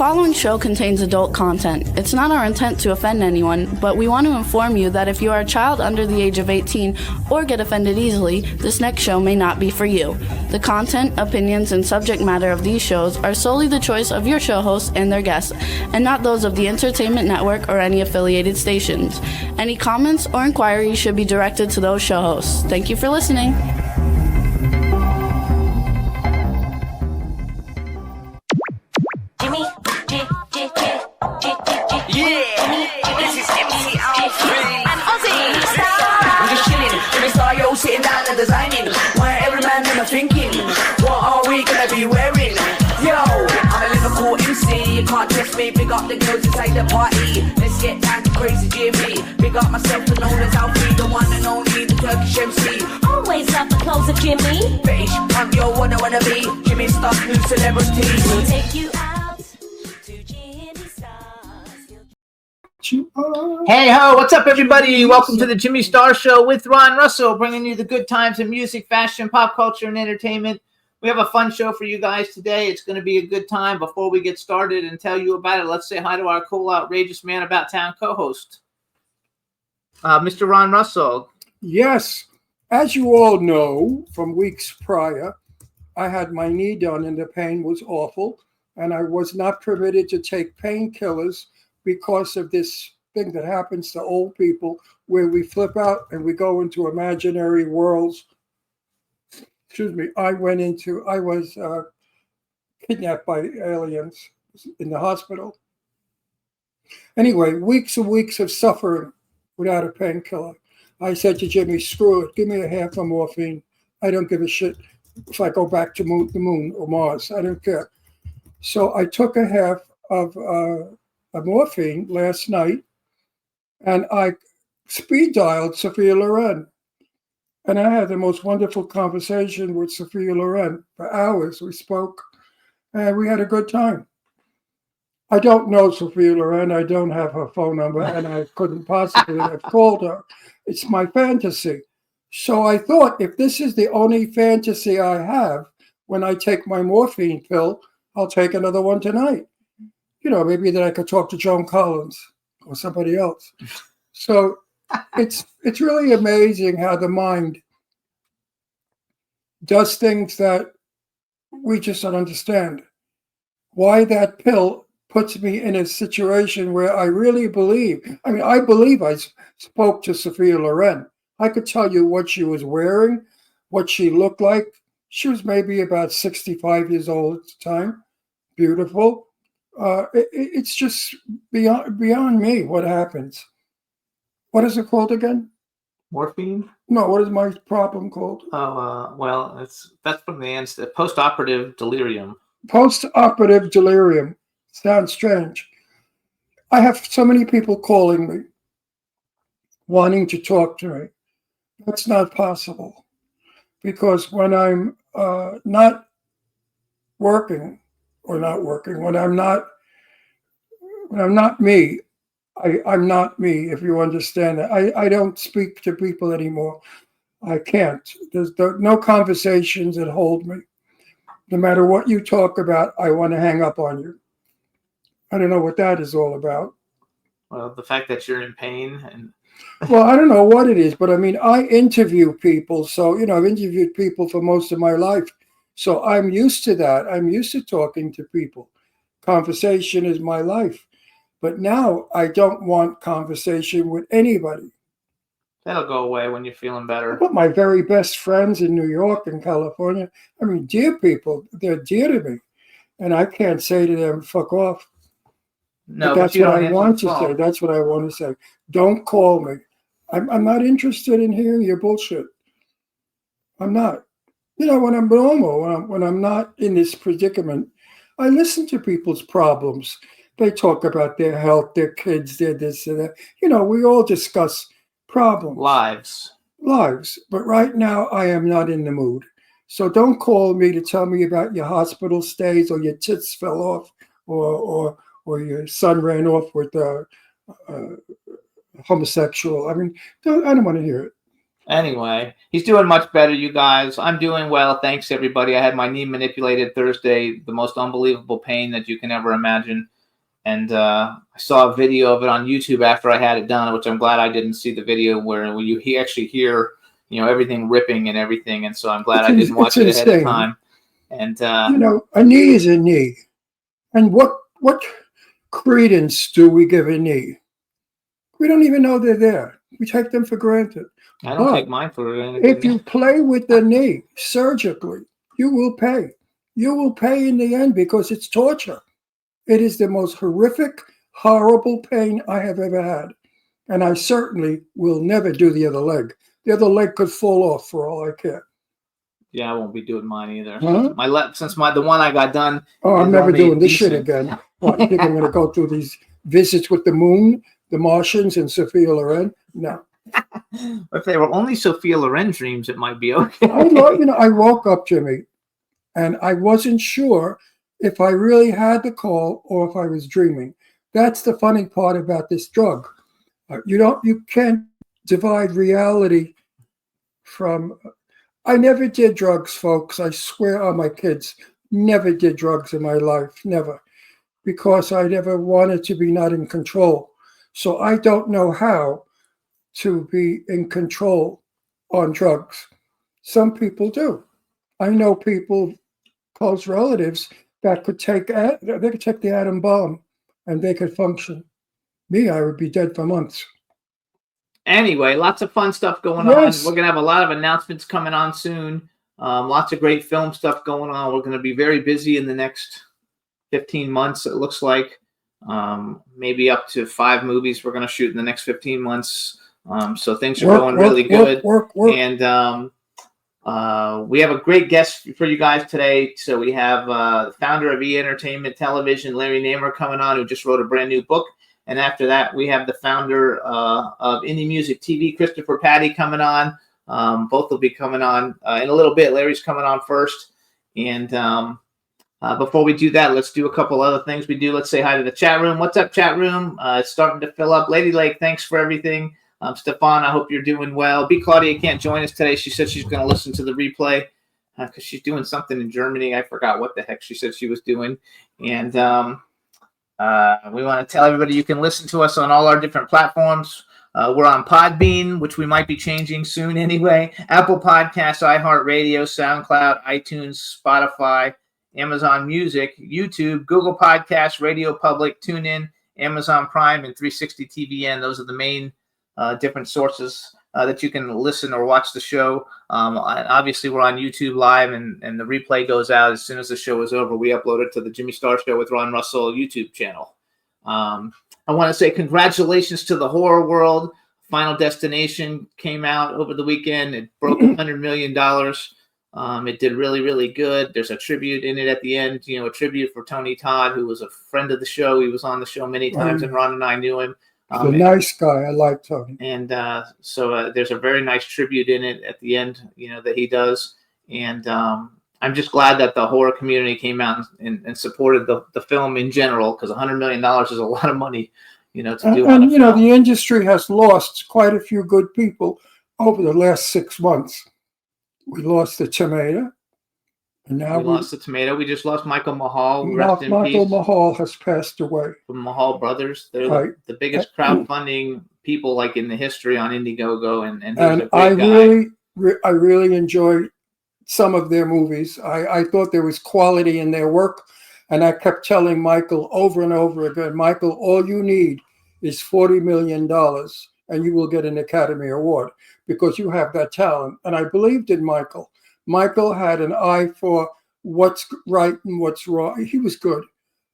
following show contains adult content. It's not our intent to offend anyone, but we want to inform you that if you are a child under the age of 18 or get offended easily, this next show may not be for you. The content, opinions, and subject matter of these shows are solely the choice of your show hosts and their guests, and not those of the Entertainment Network or any affiliated stations. Any comments or inquiries should be directed to those show hosts. Thank you for listening. Sitting down and designing, where every man them thinking, what are we gonna be wearing? Yo, I'm a Liverpool MC, you can't test me. Big up the girls inside the party, let's get down to crazy Jimmy. Big up myself and known as Alfie, the one and only, the Turkish MC. Always love the clothes of Jimmy. Bitch, I'm your wanna be, Jimmy Star's new celebrity. We'll take you out to Jimmy Star's. Hey ho, what's up everybody? Welcome to the Jimmy Star Show with Ron Russell, bringing you the good times in music, fashion, pop culture, and entertainment. We have a fun show for you guys today. It's going to be a good time. Before we get started and tell you about it, let's say hi to our cool, outrageous man about town co-host, Mr. Ron Russell. Yes, as you all know from weeks prior, I had my knee done and the pain was awful, and I was not permitted to take painkillers because of this thing that happens to old people where we flip out and we go into imaginary worlds. Excuse me, I was kidnapped by aliens in the hospital. Anyway, weeks and weeks of suffering without a painkiller. I said to Jimmy, screw it, give me a half of morphine. I don't give a shit if I go back to the moon or Mars, I don't care. So I took a half of morphine last night, and I speed dialed Sophia Loren. And I had the most wonderful conversation with Sophia Loren for hours. We spoke, and we had a good time. I don't know Sophia Loren. I don't have her phone number, and I couldn't possibly have called her. It's my fantasy. So I thought, if this is the only fantasy I have when I take my morphine pill, I'll take another one tonight. You know, maybe that I could talk to Joan Collins or somebody else. So it's really amazing how the mind does things that we just don't understand. Why that pill puts me in a situation where I really believe. I believe I spoke to Sophia Loren. I could tell you what she was wearing, what she looked like. She was maybe about 65 years old at the time. Beautiful. It's just beyond me what happens. What is it called again? Morphine? No, what is my problem called? Well, that's from the end. Post-operative delirium. Post-operative delirium. Sounds strange. I have so many people calling me, wanting to talk to me. That's not possible, because when I'm not working, when I'm not me, I'm not me, if you understand that. I don't speak to people anymore. I can't. There's no conversations that hold me. No matter what you talk about, I want to hang up on you. I don't know what that is all about. Well, the fact that you're in pain and... Well, I don't know what it is, but I interview people. So, I've interviewed people for most of my life. So I'm used to that. I'm used to talking to people. Conversation is my life. But now I don't want conversation with anybody. That'll go away when you're feeling better. But my very best friends in New York and California, dear people, they're dear to me. And I can't say to them, fuck off. No, but that's what I want to say. That's what I want to say. Don't call me. I'm not interested in hearing your bullshit. I'm not. When I'm normal, when I'm not in this predicament, I listen to people's problems. They talk about their health, their kids, their this and that. We all discuss problems. Lives. But right now, I am not in the mood. So don't call me to tell me about your hospital stays or your tits fell off or your son ran off with a homosexual. I don't want to hear it. Anyway, he's doing much better, you guys. I'm doing well. Thanks, everybody. I had my knee manipulated Thursday. The most unbelievable pain that you can ever imagine. And I saw a video of it on YouTube after I had it done, which I'm glad I didn't see the video where you actually hear, everything ripping and everything. And so I'm glad I didn't watch it ahead of time. And a knee is a knee. And what credence do we give a knee? We don't even know they're there. We take them for granted. I don't take mine for granted. If you play with the knee surgically, you will pay. You will pay in the end because it's torture. It is the most horrific, horrible pain I have ever had. And I certainly will never do the other leg. The other leg could fall off for all I care. Yeah, I won't be doing mine either. Huh? The one I got done. Oh, I'm never doing this shit again. What, I think I'm going to go through these visits with the moon, the Martians, and Sophia Loren? No. If they were only Sophia Loren dreams, it might be okay. I woke up, Jimmy, and I wasn't sure if I really had the call or if I was dreaming. That's the funny part about this drug. You can't divide reality from. I never did drugs, folks. I swear on my kids, never did drugs in my life, never, because I never wanted to be not in control. So I don't know how to be in control on drugs. Some people do. I know people, close relatives, that could take the atom bomb and they could function. Me, I would be dead for months. Anyway, lots of fun stuff going on. We're going to have a lot of announcements coming on soon. Lots of great film stuff going on. We're going to be very busy in the next 15 months, it looks like. Maybe up to 5 movies we're going to shoot in the next 15 months. So things are going really good. And we have a great guest for you guys today. So we have the founder of E-Entertainment Television, Larry Namer, coming on, who just wrote a brand new book. And after that, we have the founder of IndiMusicTV, Chris Pati, coming on. Both will be coming on in a little bit. Larry's coming on first. And before we do that, let's do a couple other things we do. Let's say hi to the chat room. What's up, chat room? It's starting to fill up. Lady Lake, thanks for everything. Stefan, I hope you're doing well. B. Claudia can't join us today. She said she's going to listen to the replay because she's doing something in Germany. I forgot what the heck she said she was doing. And we want to tell everybody you can listen to us on all our different platforms. We're on Podbean, which we might be changing soon anyway. Apple Podcasts, iHeartRadio, SoundCloud, iTunes, Spotify, Amazon Music, YouTube, Google Podcasts, Radio Public, TuneIn, Amazon Prime, and 360 TVN. Those are the main different sources that you can listen or watch the show. Obviously, we're on YouTube Live, and the replay goes out as soon as the show is over. We upload it to the Jimmy Star Show with Ron Russell YouTube channel. I want to say congratulations to the horror world. Final Destination came out over the weekend. It broke $100 million. It did really, really good. There's a tribute in it at the end, a tribute for Tony Todd, who was a friend of the show. He was on the show many times, and Ron and I knew him. He's a nice guy. I like Tony. And so there's a very nice tribute in it at the end, that he does. And I'm just glad that the horror community came out and supported the film in general, because $100 million is a lot of money, to do. And the industry has lost quite a few good people over the last 6 months. We lost the Tomato. And now we lost the Tomato. We just lost Michael Mahal. Michael Mahal has passed away. From Mahal Brothers. They're the biggest crowdfunding people like in the history on Indiegogo. And I really enjoyed some of their movies. I thought there was quality in their work. And I kept telling Michael over and over again, Michael, all you need is $40 million and you will get an Academy Award because you have that talent. And I believed in Michael. Michael had an eye for what's right and what's wrong. He was good.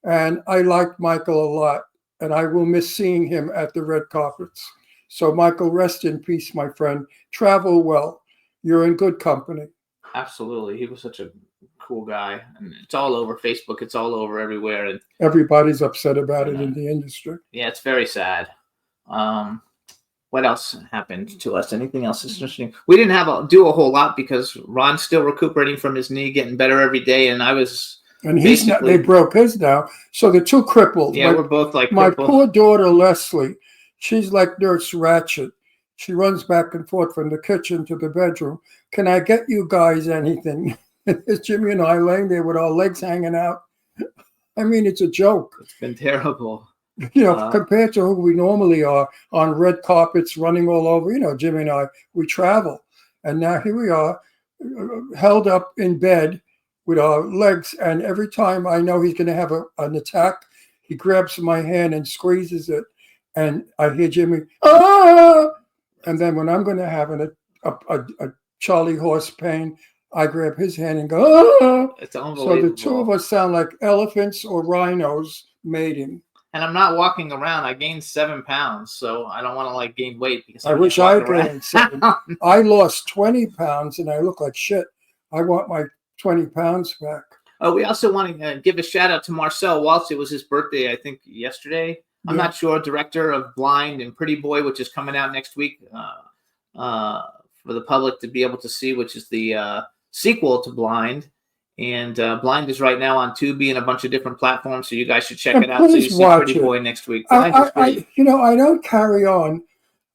And I liked Michael a lot. And I will miss seeing him at the red carpets. So Michael, rest in peace, my friend. Travel well. You're in good company. Absolutely. He was such a cool guy. And it's all over Facebook. It's all over everywhere. And everybody's upset about it in the industry. Yeah, it's very sad. What else happened to us? Anything else interesting? We didn't do a whole lot because Ron's still recuperating from his knee, getting better every day. And I was. And he's not, they broke his now. So the two crippled. Yeah, we're both like my crippled. Poor daughter, Leslie, she's like Nurse Ratched. She runs back and forth from the kitchen to the bedroom. Can I get you guys anything? It's Jimmy and I laying there with our legs hanging out. I mean, it's a joke. It's been terrible. Compared to who we normally are on red carpets, running all over. Jimmy and I, we travel. And now here we are, held up in bed with our legs. And every time I know he's going to have an attack, he grabs my hand and squeezes it. And I hear Jimmy, ah! And then when I'm going to have a Charlie horse pain, I grab his hand and go, ah! It's unbelievable. So the two of us sound like elephants or rhinos mating. And I'm not walking around. I gained 7 pounds, so I don't want to gain weight because I wish I gained 7. I lost 20 pounds and I look like shit. I want my 20 pounds back. Oh, we also want to give a shout out to Marcel Waltz. It was his birthday, I think, yesterday. I'm not sure. Director of Blind and Pretty Boy, which is coming out next week for the public to be able to see, which is the sequel to Blind. And Blind is right now on Tubi and a bunch of different platforms, so you guys should check it out. So you see Pretty Boy next week. I don't carry on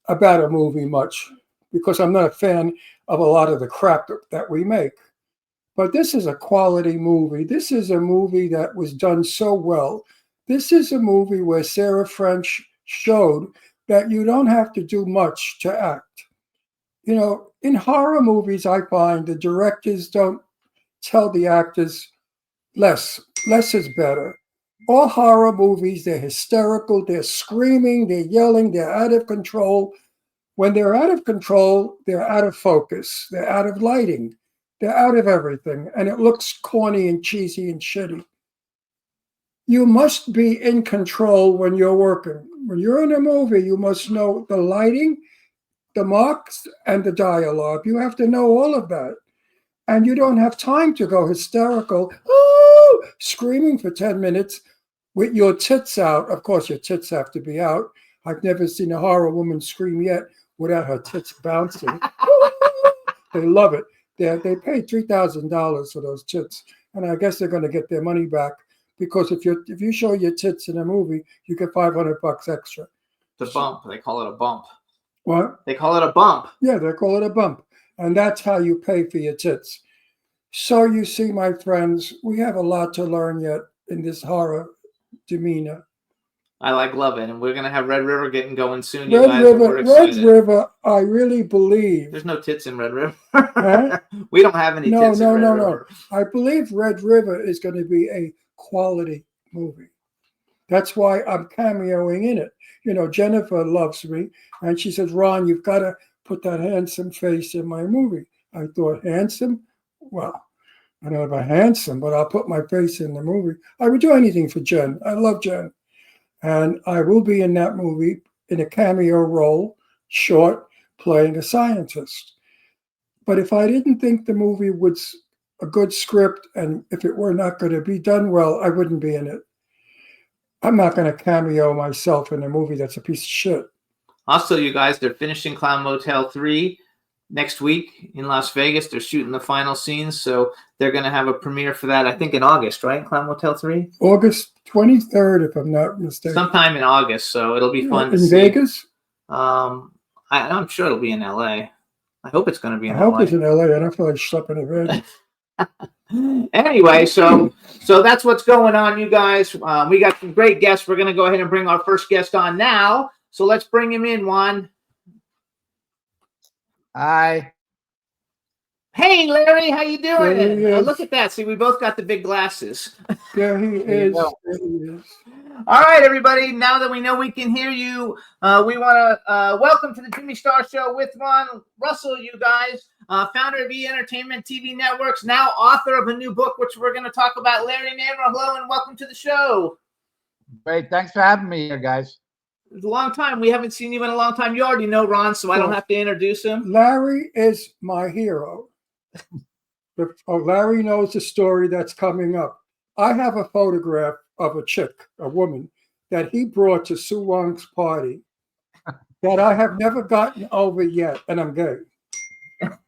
about a movie much because I'm not a fan of a lot of the crap that we make. But this is a quality movie. This is a movie that was done so well. This is a movie where Sarah French showed that you don't have to do much to act. In horror movies, I find the directors don't tell the actors less is better. All horror movies, they're hysterical, they're screaming, they're yelling, they're out of control. When they're out of control, they're out of focus, they're out of lighting, they're out of everything, and it looks corny and cheesy and shitty. You must be in control when you're working. When you're in a movie, you must know the lighting, the marks, and the dialogue. You have to know all of that. And you don't have time to go hysterical, screaming for 10 minutes with your tits out. Of course, your tits have to be out. I've never seen a horror woman scream yet without her tits bouncing. They love it. They paid $3,000 for those tits. And I guess they're going to get their money back because if you show your tits in a movie, you get $500 extra. The bump. They call it a bump. What? They call it a bump. Yeah, they call it a bump. And that's how you pay for your tits. So you see, my friends, we have a lot to learn yet in this horror demeanor. I love it. And we're going to have Red River getting going soon. Red River, I really believe. There's no tits in Red River. Huh? We don't have any tits in Red River. No. I believe Red River is going to be a quality movie. That's why I'm cameoing in it. Jennifer loves me. And she says, Ron, you've got to put that handsome face in my movie. I thought, handsome? Well, I don't know about handsome, but I'll put my face in the movie. I would do anything for Jen. I love Jen. And I will be in that movie in a cameo role, short, playing a scientist. But if I didn't think the movie was a good script and if it were not going to be done well, I wouldn't be in it. I'm not going to cameo myself in a movie that's a piece of shit. Also, you guys, they're finishing Clown Motel 3 next week in Las Vegas. They're shooting the final scenes, so they're going to have a premiere for that, I think, in August, right? Clown Motel 3? August 23rd, if I'm not mistaken. Sometime in August, so it'll be fun to see. In Vegas? I'm sure it'll be in L.A. I hope it's going to be in LA. LA. I hope it's in L.A. I don't feel like schlepping in Vegas. Anyway, so that's what's going on, you guys. We got some great guests. We're going to go ahead and bring our first guest on now. So let's bring him in, Juan. Hi. Hey, Larry, how you doing? There he is. Look at that. See, we both got the big glasses. There he is. There he is. All right, everybody. Now that we know we can hear you, we want to welcome to the Jimmy Star Show with Ron Russell, you guys, founder of E! Entertainment TV Networks, now author of a new book, which we're going to talk about. Larry Namer, hello, and welcome to the show. Great. Thanks for having me here, guys. It's a long time. We haven't seen you in a long time. You already know Ron, so I don't have to introduce him. Larry is my hero. Larry knows the story that's coming up. I have a photograph of a chick, a woman, that he brought to Sue Wong's party that I have never gotten over yet, and I'm gay.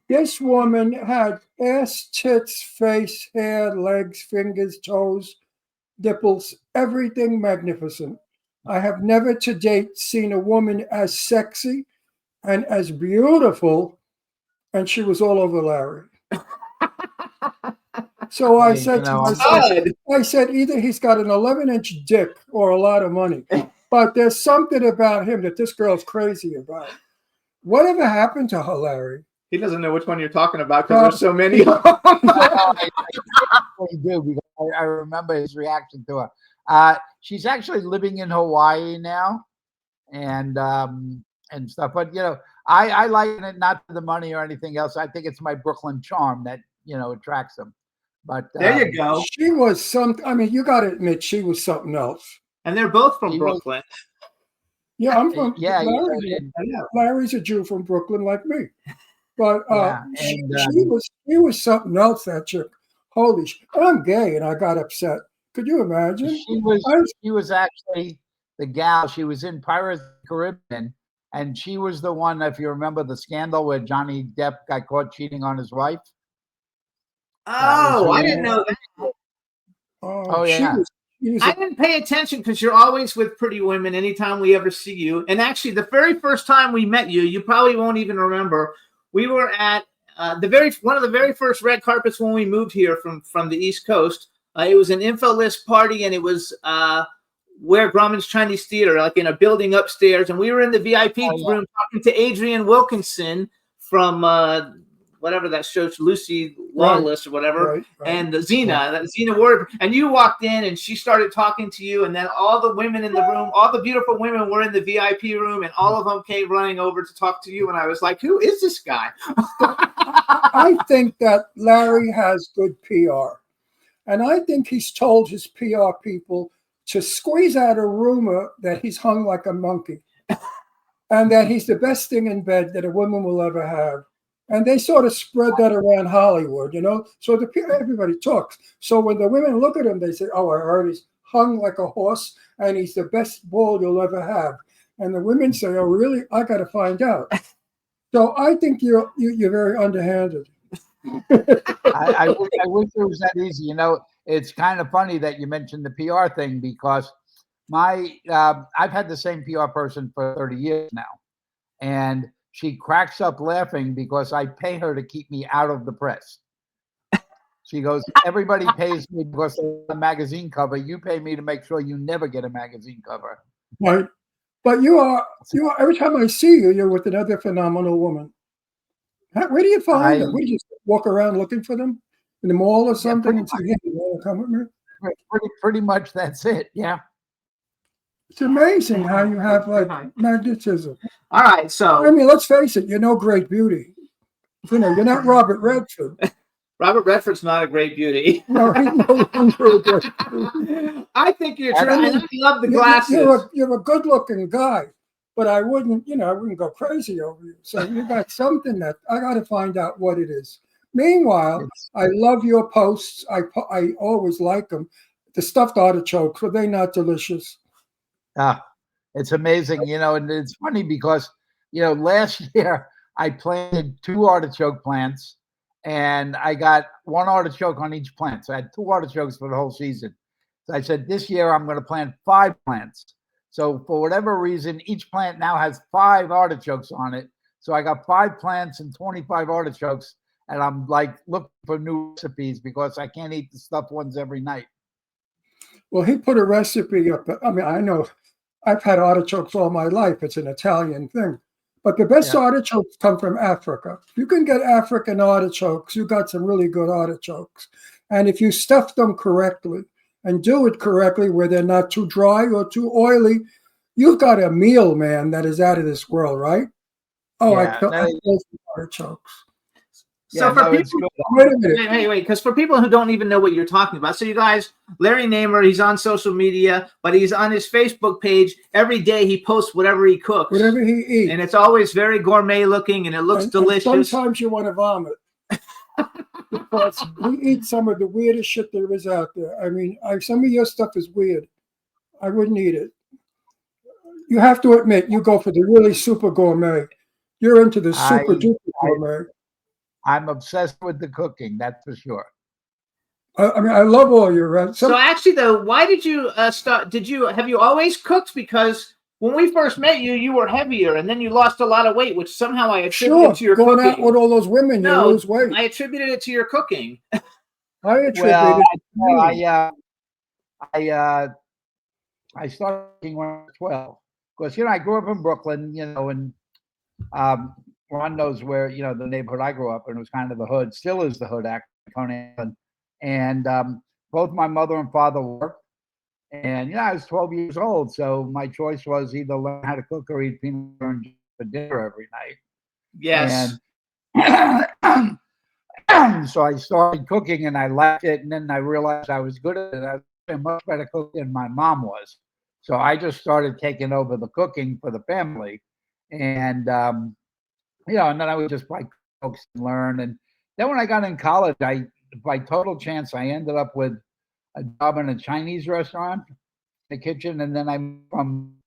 This woman had ass, tits, face, hair, legs, fingers, toes, nipples, everything magnificent. I have never to date seen a woman as sexy and as beautiful, and she was all over Larry. So I Hey, said you to know, myself, Good. I said, either he's got an 11-inch dick or a lot of money. But there's something about him that this girl's crazy about. Whatever happened to her, Larry? He doesn't know which one you're talking about because there's so many of them. I really do because I remember his reaction to her. She's actually living in Hawaii now, and stuff. But you know, I liken it not to the money or anything else. I think it's my Brooklyn charm that attracts them. But There you go. She was I mean, you got to admit, she was something else. And they're both from He was- Brooklyn. Yeah, I'm from Yeah, Larry's a Jew from Brooklyn like me. But Yeah, she and, was something else, that chick. Holy I'm gay and I got upset. Could you imagine? she was actually the gal. She was in Pirates of the Caribbean, and she was the one, if you remember the scandal where Johnny Depp got caught cheating on his wife. Oh, I didn't know that. Oh, yeah. I didn't pay attention because you're always with pretty women anytime we ever see you. And actually, the very first time we met you, you probably won't even remember. We were at one of the very first red carpets when we moved here from the East Coast. It was an info list party, and it was where Grauman's Chinese Theater, like in a building upstairs. And we were in the VIP room talking to Adrian Wilkinson from whatever that show, Lucy Lawless or whatever, and Xena Ward. And you walked in, and she started talking to you, and then all the women in the room, all the beautiful women were in the VIP room, and all of them came running over to talk to you. And I was like, who is this guy? I think that Larry has good PR. And I think he's told his PR people to squeeze out a rumor that he's hung like a monkey and that he's the best thing in bed that a woman will ever have. And they sort of spread that around Hollywood, So everybody talks. So when the women look at him, they say, oh, I heard he's hung like a horse and he's the best ball you'll ever have. And the women say, oh, really? I got to find out. So I think you're very underhanded. I wish it was that easy. It's kind of funny that you mentioned the PR thing because I've had the same PR person for 30 years now, and she cracks up laughing because I pay her to keep me out of the press. She goes, everybody pays me because of the magazine cover. You pay me to make sure you never get a magazine cover. Right. But you are every time I see you, you're with another phenomenal woman. Where do you find them? We just walk around looking for them in the mall or something and say, hey, you want to come with me? Pretty much that's it. Yeah. It's amazing how you have like magnetism. All right. So, I mean, let's face it, you're no great beauty. You're not Robert Redford. Robert Redford's not a great beauty. No, he's no longer a great beauty. I think you're true. I love the glasses. You're a good-looking guy, but I wouldn't go crazy over you. So you got something that I got to find out what it is. Meanwhile, I love your posts. I always like them. The stuffed artichokes, were they not delicious? It's amazing, and it's funny because, last year I planted 2 artichoke plants and I got 1 artichoke on each plant. So I had 2 artichokes for the whole season. So I said, this year I'm going to plant 5 plants. So for whatever reason, each plant now has 5 artichokes on it. So I got 5 plants and 25 artichokes. And I'm like looking for new recipes because I can't eat the stuffed ones every night. Well, he put a recipe up. I mean, I know I've had artichokes all my life. It's an Italian thing. But the best artichokes come from Africa. If you can get African artichokes, you got some really good artichokes. And if you stuff them correctly and do it correctly where they're not too dry or too oily, you've got a meal, man, that is out of this world, right? Oh, I love artichokes. So for people, wait, because for people who don't even know what you're talking about, so you guys, Larry Namer, he's on social media, but he's on his Facebook page every day. He posts whatever he cooks, whatever he eats, and it's always very gourmet looking, and it looks delicious. And sometimes you want to vomit because we eat some of the weirdest shit there is out there. I mean, some of your stuff is weird. I wouldn't eat it. You have to admit, you go for the really super gourmet. You're into the super duper gourmet. I'm obsessed with the cooking, that's for sure. I mean, I love all your. So actually, though, why did you start? Have you always cooked? Because when we first met you, you were heavier, and then you lost a lot of weight, which somehow I attributed to your going cooking. out with all those women, you lose weight. I attributed it to your cooking. I attribute Well, it to me. I started cooking when I was 12 because I grew up in Brooklyn, and um, Ron knows where the neighborhood I grew up in was kind of the hood, still is the hood, actually, Coney Island, and both my mother and father worked, and I was 12 years old, so my choice was either learn how to cook or eat peanut butter and jelly for dinner every night, Yes. and so I started cooking and I liked it, and then I realized I was good at it. I was a much better cook than my mom was. So I just started taking over the cooking for the family, and and then I would just buy cooks and learn. And then when I got in college, by total chance, I ended up with a job in a Chinese restaurant, in the kitchen, and then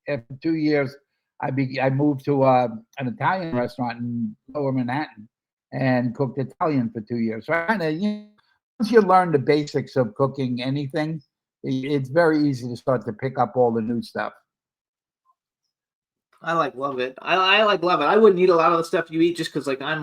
after 2 years, I moved to an Italian restaurant in Lower Manhattan and cooked Italian for 2 years. So I kind of, once you learn the basics of cooking anything, it's very easy to start to pick up all the new stuff. I love it. I love it. I wouldn't eat a lot of the stuff you eat just because I'm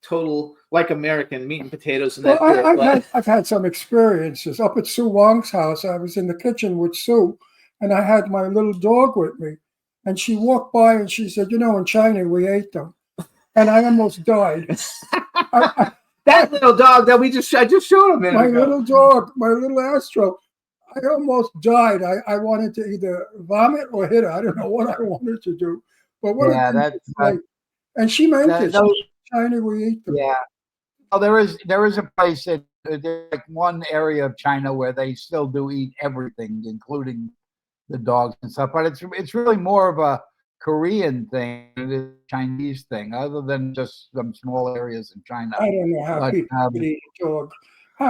total American, meat and potatoes and Well, that. I've had some experiences. Up at Sue Wong's house, I was in the kitchen with Sue, and I had my little dog with me. And she walked by and she said, in China, we ate them. And I almost died. That little dog that I just showed a minute my ago. little dog, my little Astro, I almost died. I wanted to either vomit or hit her. I don't know what I wanted to do. But what and she meant it. China, we eat them. Yeah. Well, there is a place there's like one area of China where they still do eat everything, including the dogs and stuff. But it's really more of a Korean thing than it is a Chinese thing, other than just some small areas in China. I don't know how people could eat a dog.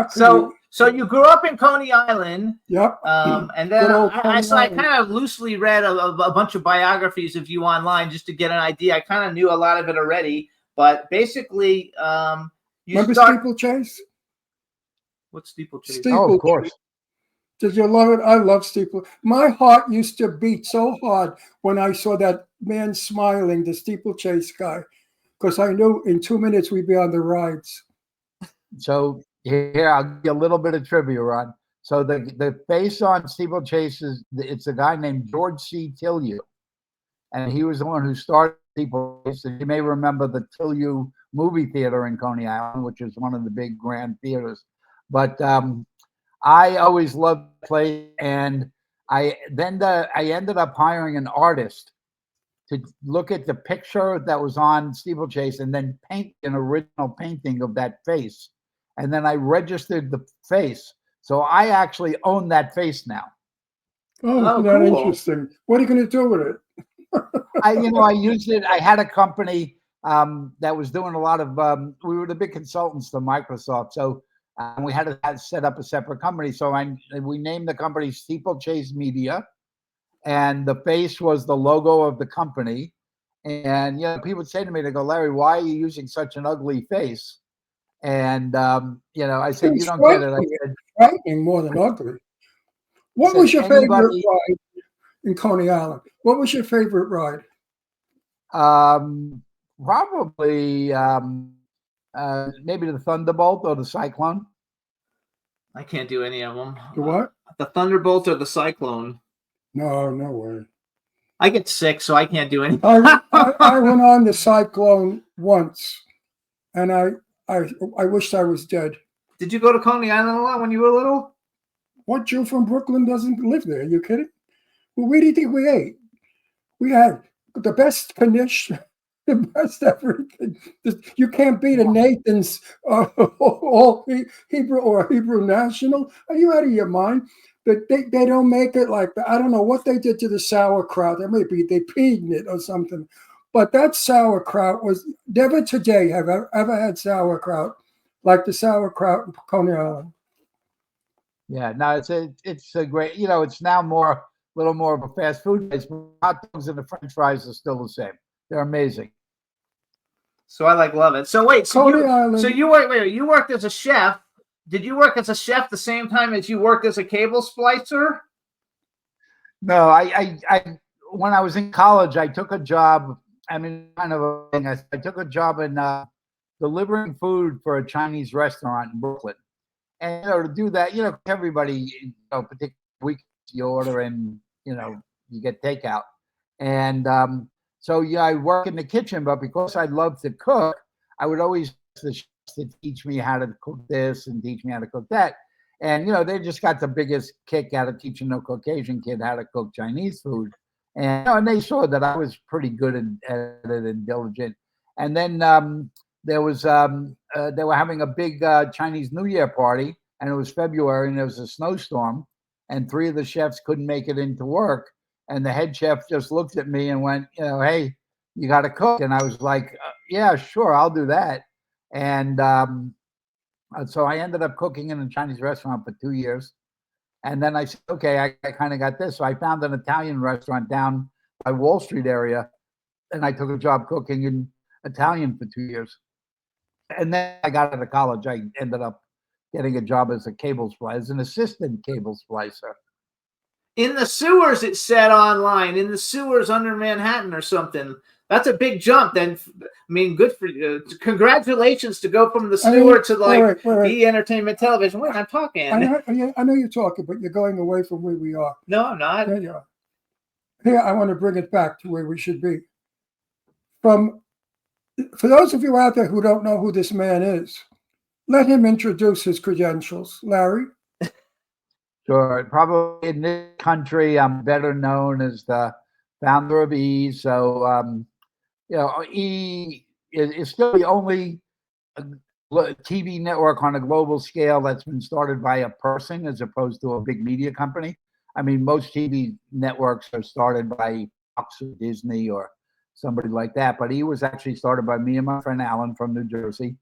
So you grew up in Coney Island. Yep. And then I kind of loosely read a bunch of biographies of you online just to get an idea. I kind of knew a lot of it already, but basically, remember Steeplechase? What's Steeplechase? Oh, of course. Did you love it? I love Steeple. My heart used to beat so hard when I saw that man smiling, the Steeplechase guy, because I knew in 2 minutes we'd be on the rides. So here, I'll give you a little bit of trivia, Ron. So the face on Steeplechase it's a guy named George C. Tillieu, and he was the one who started Steeplechase. And you may remember the Tillieu movie theater in Coney Island, which is one of the big grand theaters. But I always loved the place, and I ended up hiring an artist to look at the picture that was on Steeplechase and then paint an original painting of that face. And then I registered the face. So I actually own that face now. Oh, that cool. Interesting. What are you going to do with it? I used it. I had a company that was doing a lot of, we were the big consultants to Microsoft. So we had to set up a separate company. So we named the company Steeplechase Media. And the face was the logo of the company. And, people would say to me, they go, Larry, why are you using such an ugly face? And, I said, you don't get it. I said, frightening more than ugly. What was your favorite ride in Coney Island? What was your favorite ride? Probably maybe the Thunderbolt or the Cyclone. I can't do any of them. The what? The Thunderbolt or the Cyclone. No way. I get sick, so I can't do anything. I went on the Cyclone once, and I wished I was dead. Did you go to Coney Island a lot when you were little? What Jew from Brooklyn doesn't live there? Are you kidding? Well, where do you think we ate? We had the best panish, the best everything. You can't beat a Nathan's all Hebrew or Hebrew National. Are you out of your mind? But they don't make it like that. I don't know what they did to the sauerkraut. They peed in it or something. But that sauerkraut was never today have I ever had sauerkraut like the sauerkraut in Coney Island. Yeah, no, it's a great. It's now a little more of a fast food place. Hot dogs and the French fries are still the same. They're amazing. So I love it. So wait, you worked as a chef. Did you work as a chef the same time as you worked as a cable splicer? No, I when I was in college, I took a job. Kind of a thing. I took a job in delivering food for a Chinese restaurant in Brooklyn. And to do that, everybody, particularly week you order and you get takeout. And so yeah, I work in the kitchen, but because I love to cook, I would always ask the chefs to teach me how to cook this and teach me how to cook that. And they just got the biggest kick out of teaching a Caucasian kid how to cook Chinese food. And they saw that I was pretty good at it and diligent. And then there was they were having a big Chinese New Year party, and it was February, and there was a snowstorm, and 3 of the chefs couldn't make it into work. And the head chef just looked at me and went, hey, you got to cook. And I was like, yeah, sure, I'll do that. And so I ended up cooking in a Chinese restaurant for 2 years. And then I said, okay, I kind of got this. So I found an Italian restaurant down by Wall Street area, and I took a job cooking in Italian for 2 years. And then I got out of college. I ended up getting a job as a cable splicer, as an assistant cable splicer. In the sewers, it said online, in the sewers under Manhattan or something. That's a big jump. Then, I mean, good for you. Congratulations to go from the sewer to like E Entertainment Television. Wait, I'm talking. I know you're talking, but you're going away from where we are. No, I'm not. There you are. Here, I want to bring it back to where we should be. For those of you out there who don't know who this man is, let him introduce his credentials. Larry? Sure. Probably in this country, I'm better known as the founder of E. So, E is still the only TV network on a global scale that's been started by a person as opposed to a big media company. I mean, most TV networks are started by Fox or Disney or somebody like that. But E was actually started by me and my friend Alan from New Jersey.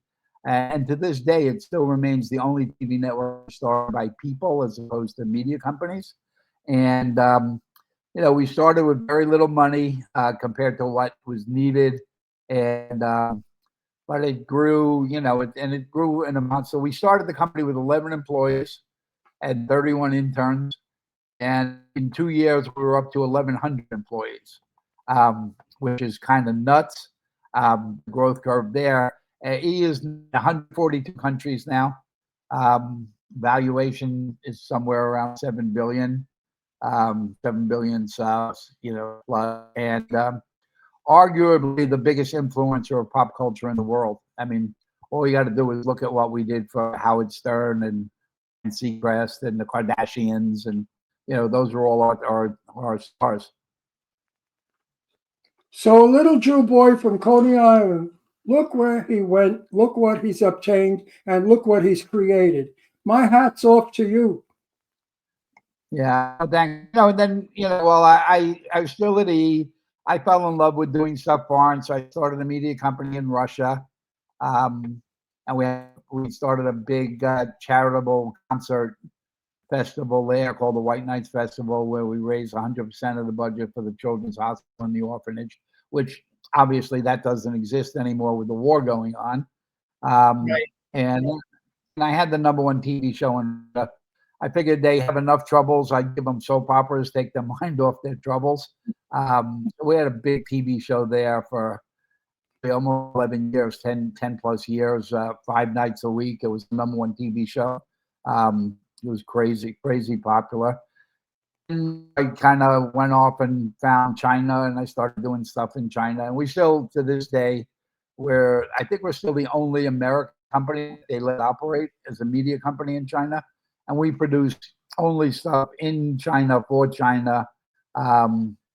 And to this day, it still remains the only TV network started by people as opposed to media companies. And, we started with very little money compared to what was needed. And but it grew, and it grew in a month. So we started the company with 11 employees and 31 interns. And in 2 years, we were up to 1,100 employees, which is kind of nuts, growth curve there. E is in 142 countries now. Valuation is somewhere around 7 billion, 7 billion subs, plus, and arguably the biggest influencer of pop culture in the world. I mean, all you got to do is look at what we did for Howard Stern and Seacrest and the Kardashians, and those are all our stars. So a little Jew boy from Coney Island, look where he went, look what he's obtained, and look what he's created. My hat's off to you. Yeah, thank you. And then, well, I was still at E. I fell in love with doing stuff foreign, so I started a media company in Russia. And we started a big charitable concert festival there called the White Nights Festival, where we raised 100% of the budget for the Children's Hospital and the orphanage, which obviously that doesn't exist anymore with the war going on. Right. And I had the #1 TV show, and I figured they have enough troubles. I'd give them soap operas, take their mind off their troubles. We had a big TV show there for almost 11 years, 10 plus years, 5 nights a week. It was the #1 TV show. It was crazy popular. And I kind of went off and found China, and I started doing stuff in China. And we still, to this day, I think we're still the only American company they let operate as a media company in China. And we produce only stuff in China for China,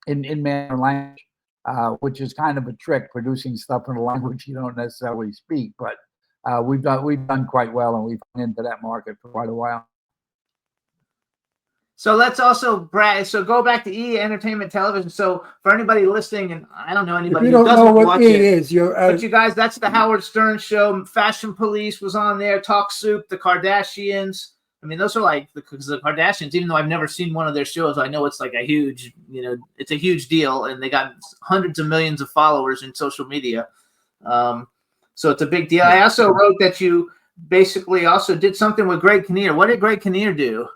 in Mandarin language, which is kind of a trick, producing stuff in a language you don't necessarily speak. But we've done quite well, and we've gone into that market for quite a while. So let's also go back to E Entertainment Television. So for anybody listening, and I don't know anybody who doesn't watch it, but you guys, that's the Howard Stern show. Fashion Police was on there. Talk Soup, the Kardashians. I mean, those are like the Kardashians. Even though I've never seen one of their shows, I know it's like a huge, it's a huge deal, and they got hundreds of millions of followers in social media. So it's a big deal. I also wrote that you basically also did something with Greg Kinnear. What did Greg Kinnear do?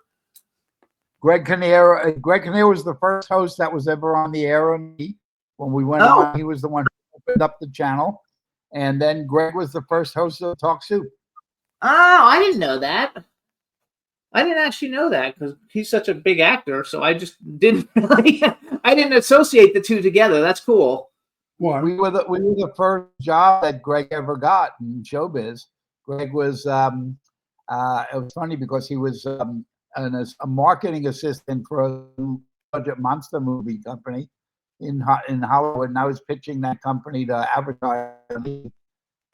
Greg Kinnear was the first host that was ever on the air on me. When we went on, he was the one who opened up the channel. And then Greg was the first host of Talk Soup. Oh, I didn't know that. I didn't actually know that because he's such a big actor. So I just didn't. I didn't associate the two together. That's cool. Why? We were the first job that Greg ever got in showbiz. Greg was it was funny because he was a marketing assistant for a budget monster movie company in Hollywood, and I was pitching that company to advertise.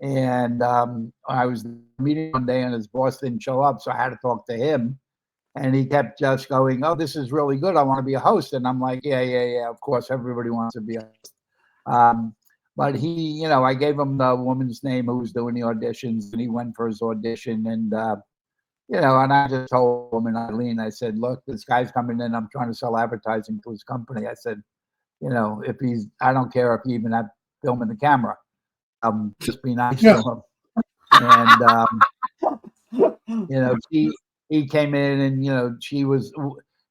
And I was meeting one day, and his boss didn't show up, so I had to talk to him. And he kept just going, "Oh, this is really good. I want to be a host." And I'm like, "Yeah. Of course, everybody wants to be a host." But he, I gave him the woman's name who was doing the auditions, and he went for his audition. And and I just told him and Eileen, I said, "Look, this guy's coming in. I'm trying to sell advertising to his company." I said, I don't care if he even had film in the camera. Just be nice to him. And he came in, and she was.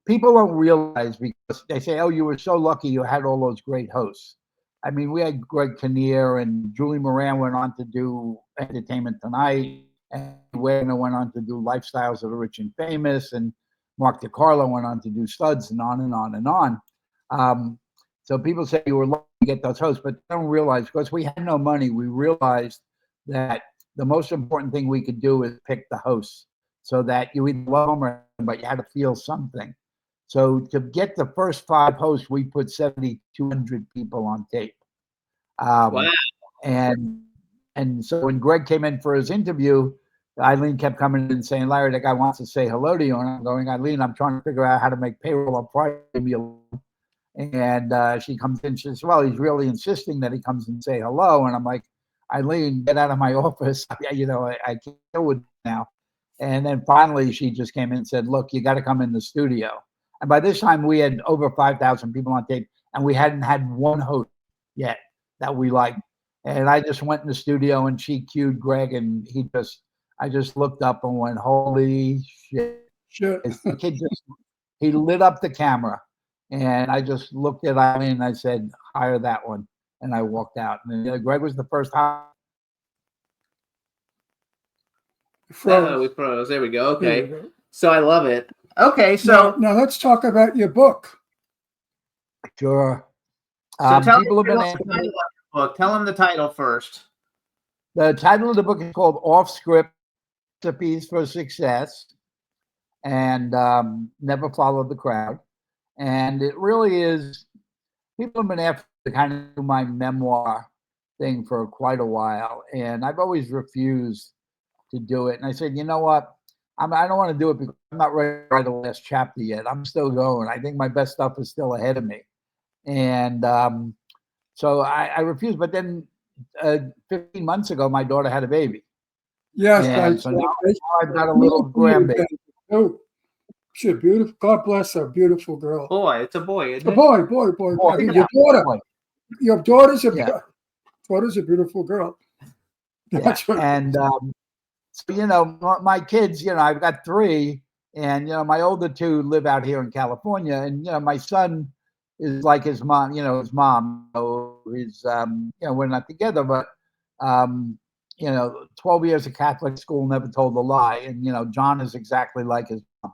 People don't realize, because they say, "Oh, you were so lucky you had all those great hosts." I mean, we had Greg Kinnear, and Julie Moran went on to do Entertainment Tonight, and Wagner went on to do Lifestyles of the Rich and Famous, and Mark DiCarlo went on to do Studs, and on and on and on. So people say you were lucky to get those hosts, but they don't realize, because we had no money, we realized that the most important thing we could do is pick the hosts, so that you either love them or, but you had to feel something. So to get the first 5 hosts, we put 7,200 people on tape. Wow. And so when Greg came in for his interview, Eileen kept coming in and saying, "Larry, that guy wants to say hello to you." And I'm going, "Eileen, I'm trying to figure out how to make payroll on Friday." And she comes in, she says, "Well, he's really insisting that he comes and say hello." And I'm like, "Eileen, get out of my office. I can't deal with it now." And then finally she just came in and said, "Look, you got to come in the studio." And by this time we had over 5,000 people on tape, and we hadn't had one host yet that we liked. And I just went in the studio, and she cued Greg, and I just looked up and went, "Holy shit." Sure. The kid he lit up the camera. And I just looked at Eileen and I said, "Hire that one." And I walked out. And Greg was the first hire. We froze. There we go. Okay. So I love it. Okay. So now let's talk about your book. Sure. tell People have been asking the book. Tell them the title first. The title of the book is called Off Script: Recipes for Success, and Never Follow the Crowd. And it really is, people have been after to kind of do my memoir thing for quite a while. And I've always refused to do it. And I said, you know what? I don't want to do it because I'm not ready to write the last chapter yet. I'm still going. I think my best stuff is still ahead of me. And so I refused. But then 15 months ago, my daughter had a baby. Yes. And so now I've got a little grandbaby. Oh, she's a beautiful, God bless her, beautiful girl. Boy, it's a boy, isn't it? A boy. I mean, your daughter's a beautiful girl. That's right. And so, my kids, I've got 3, and my older 2 live out here in California, and my son is like his mom. His mom is we're not together, but 12 years of Catholic school, never told a lie, and John is exactly like his mom.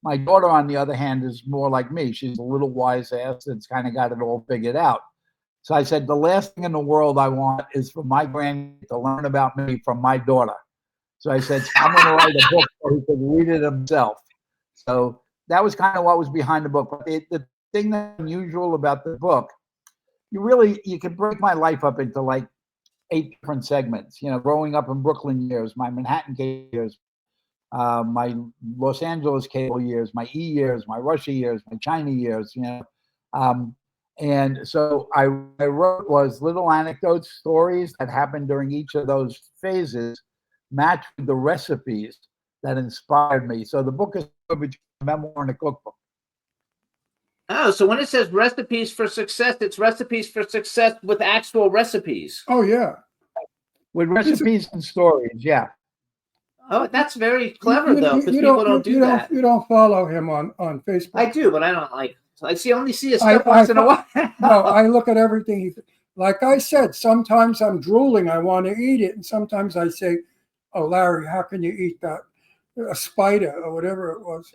My daughter, on the other hand, is more like me. She's a little wise ass that's kind of got it all figured out. So I said, the last thing in the world I want is for my grandkid to learn about me from my daughter. So I said, I'm going to write a book so he can read it himself. So that was kind of what was behind the book. But the thing that's unusual about the book, you can break my life up into like 8 different segments. Growing up in Brooklyn years, my Manhattan years, my Los Angeles cable years, my E years, my Russia years, my China years, and so I wrote was little anecdotes, stories that happened during each of those phases, matched with the recipes that inspired me. So the book is between a memoir and a cookbook. Oh, so when it says recipes for success, it's recipes for success with actual recipes. Oh yeah, with recipes and stories. Yeah. Oh, that's very clever, though, because people don't do that. You don't follow him on Facebook. I do, but I don't like. I only see his stuff once in a while. No, I look at everything. Like I said, sometimes I'm drooling. I want to eat it, and sometimes I say, "Oh, Larry, how can you eat that?" a spider or whatever it was.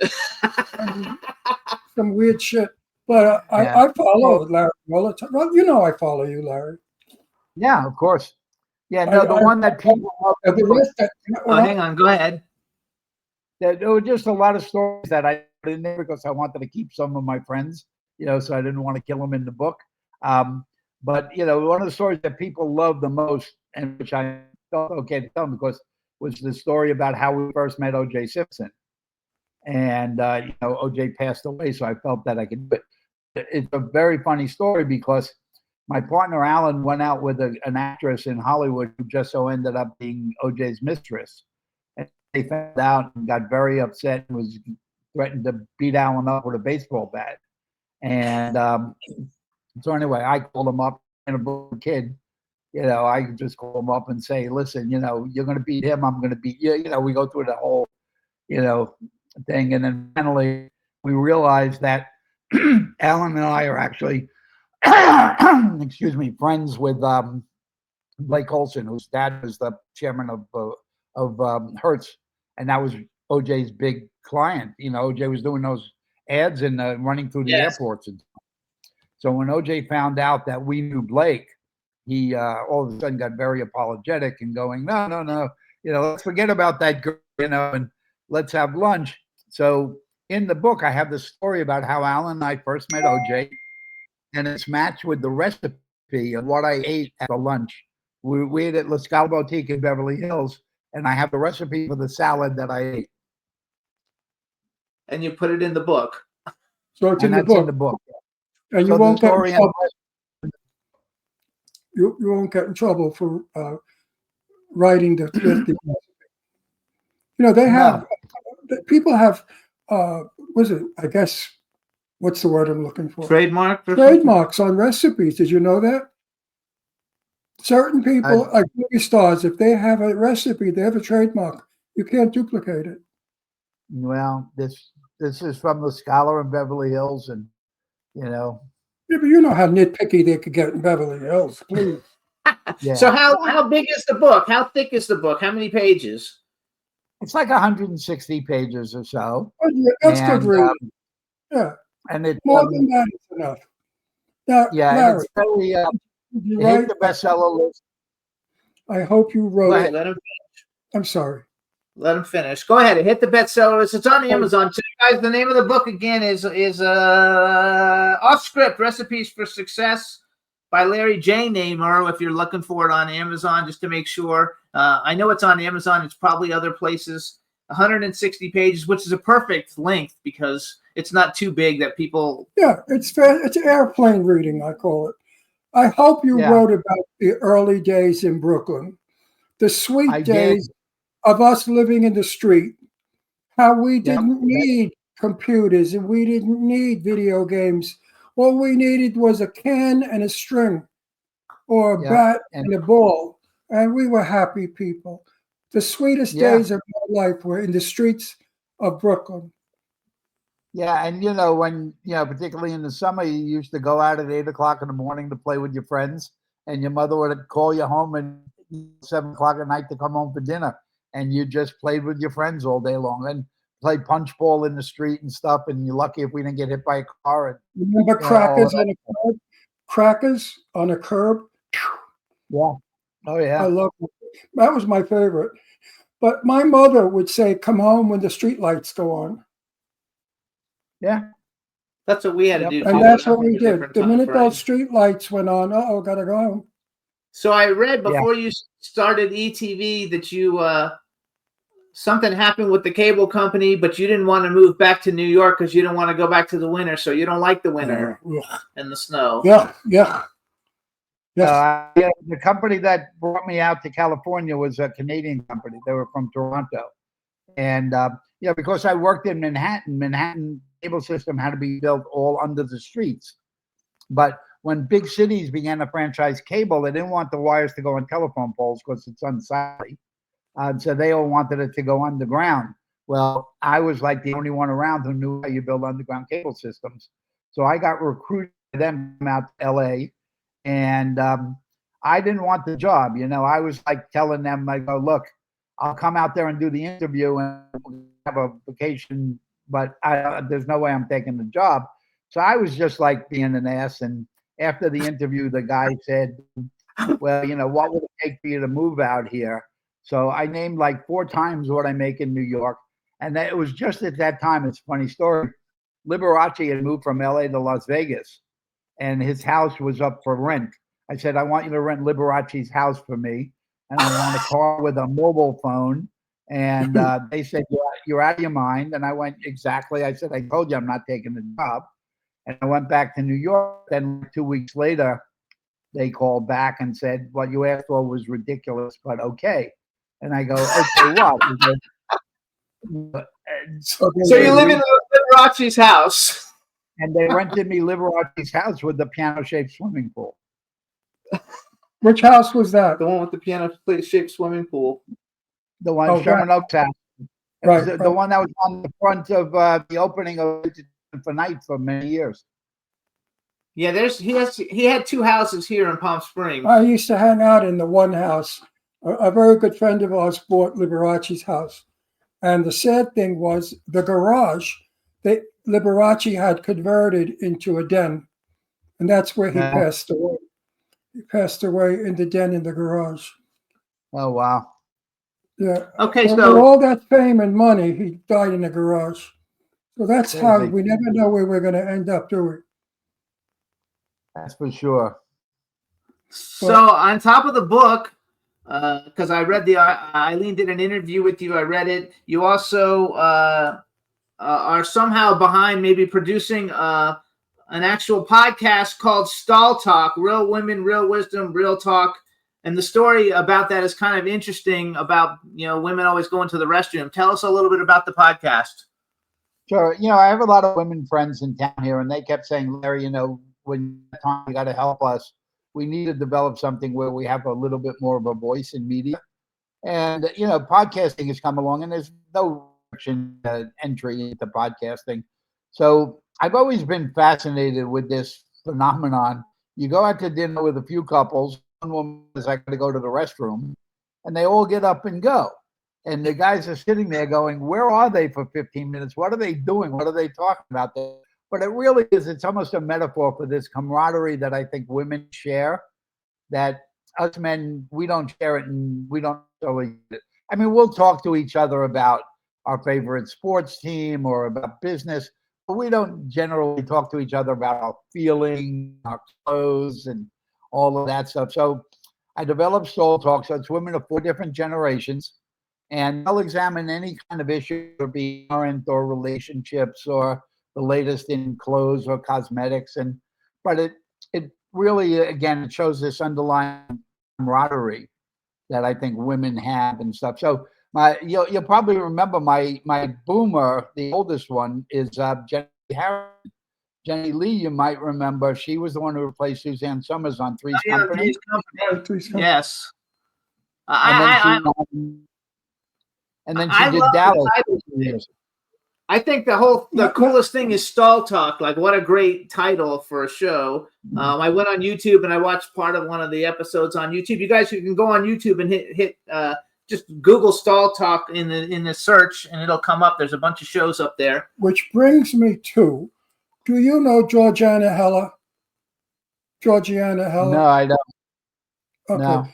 Some weird shit. But I follow Larry all the time. Well, you know I follow you, Larry. Yeah, of course. Yeah, no, the one that people love. The rest Hang on, go ahead. There were just a lot of stories that I put in there because I wanted to keep some of my friends, so I didn't want to kill them in the book. But one of the stories that people love the most, and which I felt okay to tell them because was the story about how we first met O.J. Simpson. And O.J. passed away, so I felt that I could do it. It's a very funny story because my partner Alan went out with an actress in Hollywood who just so ended up being O.J.'s mistress. And they found out and got very upset and was threatened to beat Alan up with a baseball bat. And so anyway, I called him up, and a kid, I could just call him up and say, listen, you're going to beat him, I'm going to beat you. We go through the whole, thing. And then finally we realized that Alan and I are actually, excuse me, friends with Blake Olson, whose dad was the chairman of Hertz. And that was OJ's big client. OJ was doing those ads and running through the airports. And so when OJ found out that we knew Blake, he all of a sudden got very apologetic and going, no, let's forget about that girl, and let's have lunch. So in the book, I have the story about how Alan and I first met OJ, and it's matched with the recipe of what I ate at the lunch. We ate at La Scala Boutique in Beverly Hills, and I have the recipe for the salad that I ate. And you put it in the book. So it's in the book. And you won't get in trouble. You won't get in trouble for writing the recipe. They have people have I guess what's the word I'm looking for? Trademarks on recipes. Did you know that? Certain people, like movie stars, if they have a recipe, they have a trademark. You can't duplicate it. Well, this is from the Scholar in Beverly Hills, and Yeah, but you know how nitpicky they could get in Beverly Hills, please. Yeah. So how big is the book? How thick is the book? How many pages? It's like 160 pages or so. Oh, yeah, that's good reading. And it's more than that is enough. Now, Larry, it's very, it hit the bestseller list. I hope you wrote it. Let him finish. I'm sorry. Let him finish. Go ahead. It hit the bestseller list. It's on Amazon too, guys. The name of the book again is Off Script: Recipes for Success by Larry J. Namer. If you're looking for it on Amazon, just to make sure. I know it's on Amazon. It's probably other places. 160 pages, which is a perfect length because it's not too big that people. Yeah, it's fair. It's airplane reading, I call it. I hope you wrote about the early days in Brooklyn, the sweet days of us living in the street, how we didn't need computers and we didn't need video games. All we needed was a can and a string or a bat and a ball, and we were happy people. The sweetest days of my life were in the streets of Brooklyn. Yeah, and when particularly in the summer, you used to go out at 8 o'clock in the morning to play with your friends, and your mother would call you home at 7 o'clock at night to come home for dinner, and you just played with your friends all day long and played punch ball in the street and stuff. And you're lucky if we didn't get hit by a car. And, remember crackers on a curb? Crackers on a curb. Yeah. Oh yeah. I love it. That was my favorite. But my mother would say, "Come home when the street lights go on." Yeah. That's what we had to do. And that's what we did. The minute those street lights went on, gotta go home. So I read before you started ETV that you something happened with the cable company, but you didn't want to move back to New York because you didn't want to go back to the winter. So you don't like the winter and the snow. Yeah. The company that brought me out to California was a Canadian company. They were from Toronto. And, because I worked in Manhattan cable system had to be built all under the streets. But when big cities began to franchise cable, they didn't want the wires to go on telephone poles because it's unsightly. So they all wanted it to go underground. Well, I was like the only one around who knew how you build underground cable systems. So I got recruited to them out to LA. And I didn't want the job. I was like telling them, I go, look, I'll come out there and do the interview and have a vacation, but there's no way I'm taking the job. So I was just like being an ass. And after the interview, the guy said, well, what would it take for you to move out here? So I named like 4 times what I make in New York. And it was just at that time, it's a funny story. Liberace had moved from LA to Las Vegas, and his house was up for rent. I said, I want you to rent Liberace's house for me. And I want a car with a mobile phone. And they said, you're out of your mind. And I went, exactly. I said, I told you I'm not taking the job. And I went back to New York. Then 2 weeks later, they called back and said, what you asked for was ridiculous, but okay. And I go, okay, what? So you live in Liberace's house. And they rented me Liberace's house with the piano-shaped swimming pool. Which house was that? The one with the piano-shaped swimming pool. The one, Sherman Oaks house. Right, The one that was on the front of the opening of for night for many years. Yeah, he had 2 houses here in Palm Springs. I used to hang out in the one house. A very good friend of ours bought Liberace's house. And the sad thing was the garage that Liberace had converted into a den. And that's where he passed away. He passed away in the den in the garage. Oh, wow. Yeah. Okay, so so with all that fame and money, he died in the garage. So that's how we never know where we're going to end up, do we? That's for sure. So on top of the book, because I read Eileen did an interview with you. I read it. You also are somehow behind maybe producing an actual podcast called Stall Talk, Real Women, Real Wisdom, Real Talk. And the story about that is kind of interesting about, women always going to the restroom. Tell us a little bit about the podcast. Sure. I have a lot of women friends in town here, and they kept saying, Larry, when time you got to help us, we need to develop something where we have a little bit more of a voice in media. And, podcasting has come along, and there's no entry into podcasting. So I've always been fascinated with this phenomenon. You go out to dinner with a few couples. One woman says, I got to go to the restroom. And they all get up and go. And the guys are sitting there going, where are they for 15 minutes? What are they doing? What are they talking about? But it really is, it's almost a metaphor for this camaraderie that I think women share, that us men, we don't share it, and we don't always. I mean, we'll talk to each other about our favorite sports team or about business, but we don't generally talk to each other about our feelings, our clothes, and all of that stuff. So I developed Soul Talk. So it's women of 4 different generations, and they'll examine any kind of issue, or be current or relationships or the latest in clothes or cosmetics. But it really, again, it shows this underlying camaraderie that I think women have and stuff. So you'll probably remember my boomer, the oldest one, is Jenny Harrison. Jenny Lee, you might remember. She was the one who replaced Suzanne Summers on Three's Company. Yes. And then she did Dallas. I think the coolest thing is Stall Talk. Like, what a great title for a show. I went on YouTube and I watched part of one of the episodes on YouTube. You guys, you can go on YouTube and hit just Google Stall Talk in the search, and it'll come up. There's a bunch of shows up there. Which brings me to, do you know Georgiana Heller? Georgiana Heller? No, I don't. Okay. No.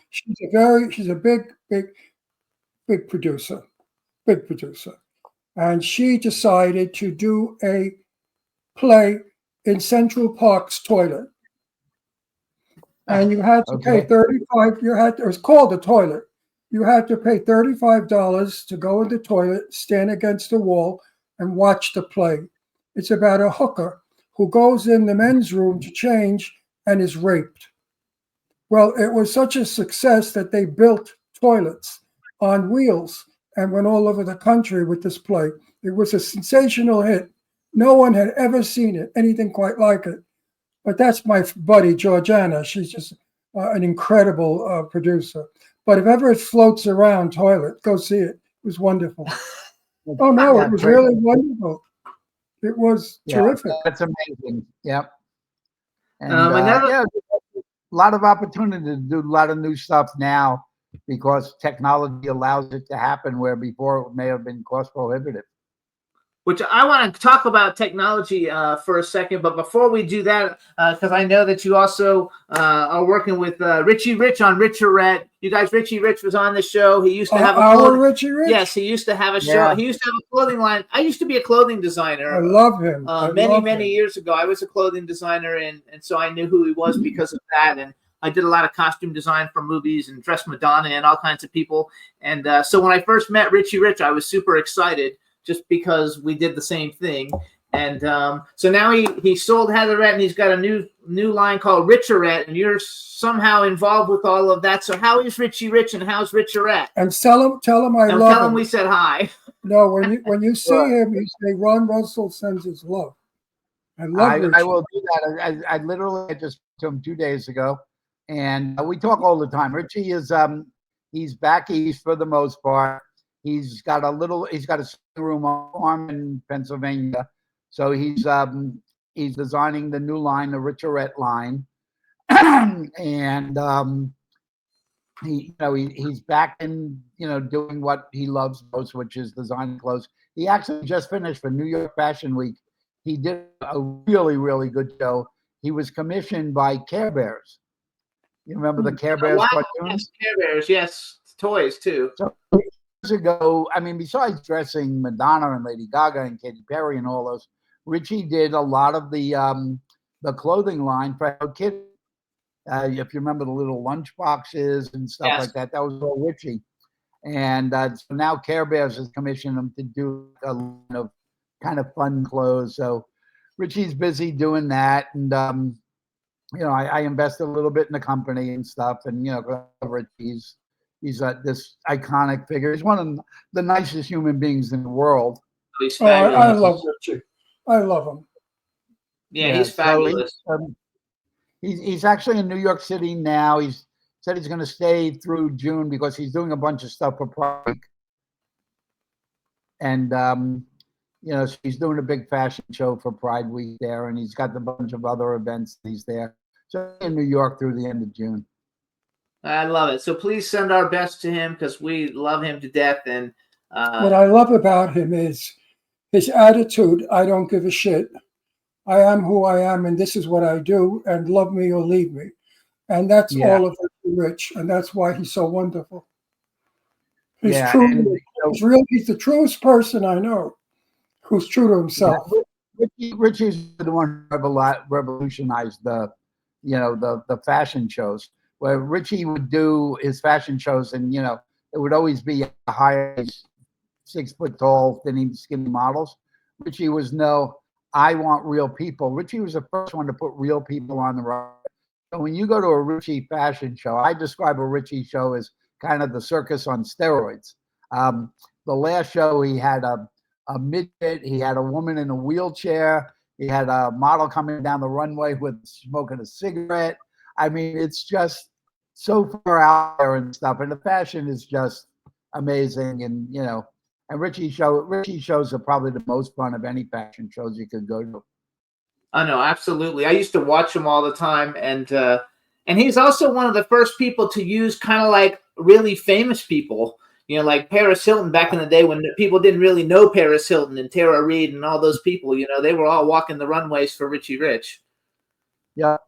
She's a big producer. Big producer. And she decided to do a play in Central Park's toilet. And you had to pay $35. It was called The Toilet. You had to pay $35 to go in the toilet, stand against the wall, and watch the play. It's about a hooker who goes in the men's room to change and is raped. Well, it was such a success that they built toilets on wheels and went all over the country with this play. It was a sensational hit. No one had ever seen it, anything quite like it. But that's my buddy, Georgiana. She's just an incredible producer. But if ever it floats around toilet, go see it. It was wonderful. Oh, no, it was really wonderful. It was terrific. That's amazing. Yep. And a lot of opportunity to do a lot of new stuff now. because technology allows it to happen where before it may have been cost prohibitive. Which I want to talk about technology for a second, but before we do that, because I know that you also are working with Richie Rich on Richarette. You guys, Richie Rich was on the show. He used to have a our Richie Rich. Yes, he used to have a show. Yeah. He used to have a clothing line. I used to be a clothing designer. I love him. Many years ago. I was a clothing designer, and so I knew who he was because of that. And I did a lot of costume design for movies and dressed Madonna and all kinds of people. And so when I first met Richie Rich, I was super excited, just because we did the same thing. And so now he sold Heatherette, and he's got a new line called Richarette, and you're somehow involved with all of that. So how is Richie Rich and how's Richarette? And tell him I Now love tell him him. we said hi. No, when you see him, you say Ron Russell sends his love. I love Richie. I will do that. I literally just spoke to him 2 days ago, and we talk all the time. Richie is he's back east for the most part. He's got a room farm in Pennsylvania, so he's designing the new line, the Richarette line, and he's back in doing what he loves most, which is designing clothes. He actually just finished for New York Fashion Week. He did a really, really good show. He was commissioned by Care Bears. You remember the Care Bears cartoons? Yes, Care Bears, yes, toys too. So years ago, I mean, besides dressing Madonna and Lady Gaga and Katy Perry and all those, Richie did a lot of the clothing line for kids. If you remember the little lunch boxes and stuff like that, that was all Richie. And so now Care Bears has commissioned him to do a line of kind of fun clothes. So Richie's busy doing that, and I invested a little bit in the company and stuff, and Richie's this iconic figure. He's one of the nicest human beings in the world. I love Richie. I love him. Yeah, he's fabulous. So he's actually in New York City now. He's said he's going to stay through June because he's doing a bunch of stuff for Pride Week. And so he's doing a big fashion show for Pride Week there, and he's got a bunch of other events. He's there. So in New York through the end of June. I love it. So please send our best to him because we love him to death. And what I love about him is his attitude. I don't give a shit. I am who I am, and this is what I do, and love me or leave me. And that's all of Richie Rich, and that's why he's so wonderful. He's he's the truest person I know who's true to himself. Richie's the one who revolutionized the fashion shows, where Richie would do his fashion shows, and it would always be a high 6 foot tall, skinny models. Richie was I want real people. Richie was the first one to put real people on the road. So when you go to a Richie fashion show, I describe a Richie show as kind of the circus on steroids. The last show, he had a midget, he had a woman in a wheelchair, he had a model coming down the runway with smoking a cigarette. I mean, it's just so far out there and stuff, and the fashion is just amazing. And and Richie shows are probably the most fun of any fashion shows you could go to. I know, absolutely. I used to watch him all the time, and he's also one of the first people to use kind of like really famous people, like Paris Hilton back in the day when people didn't really know Paris Hilton and Tara Reid and all those people. They were all walking the runways for Richie Rich. Yeah,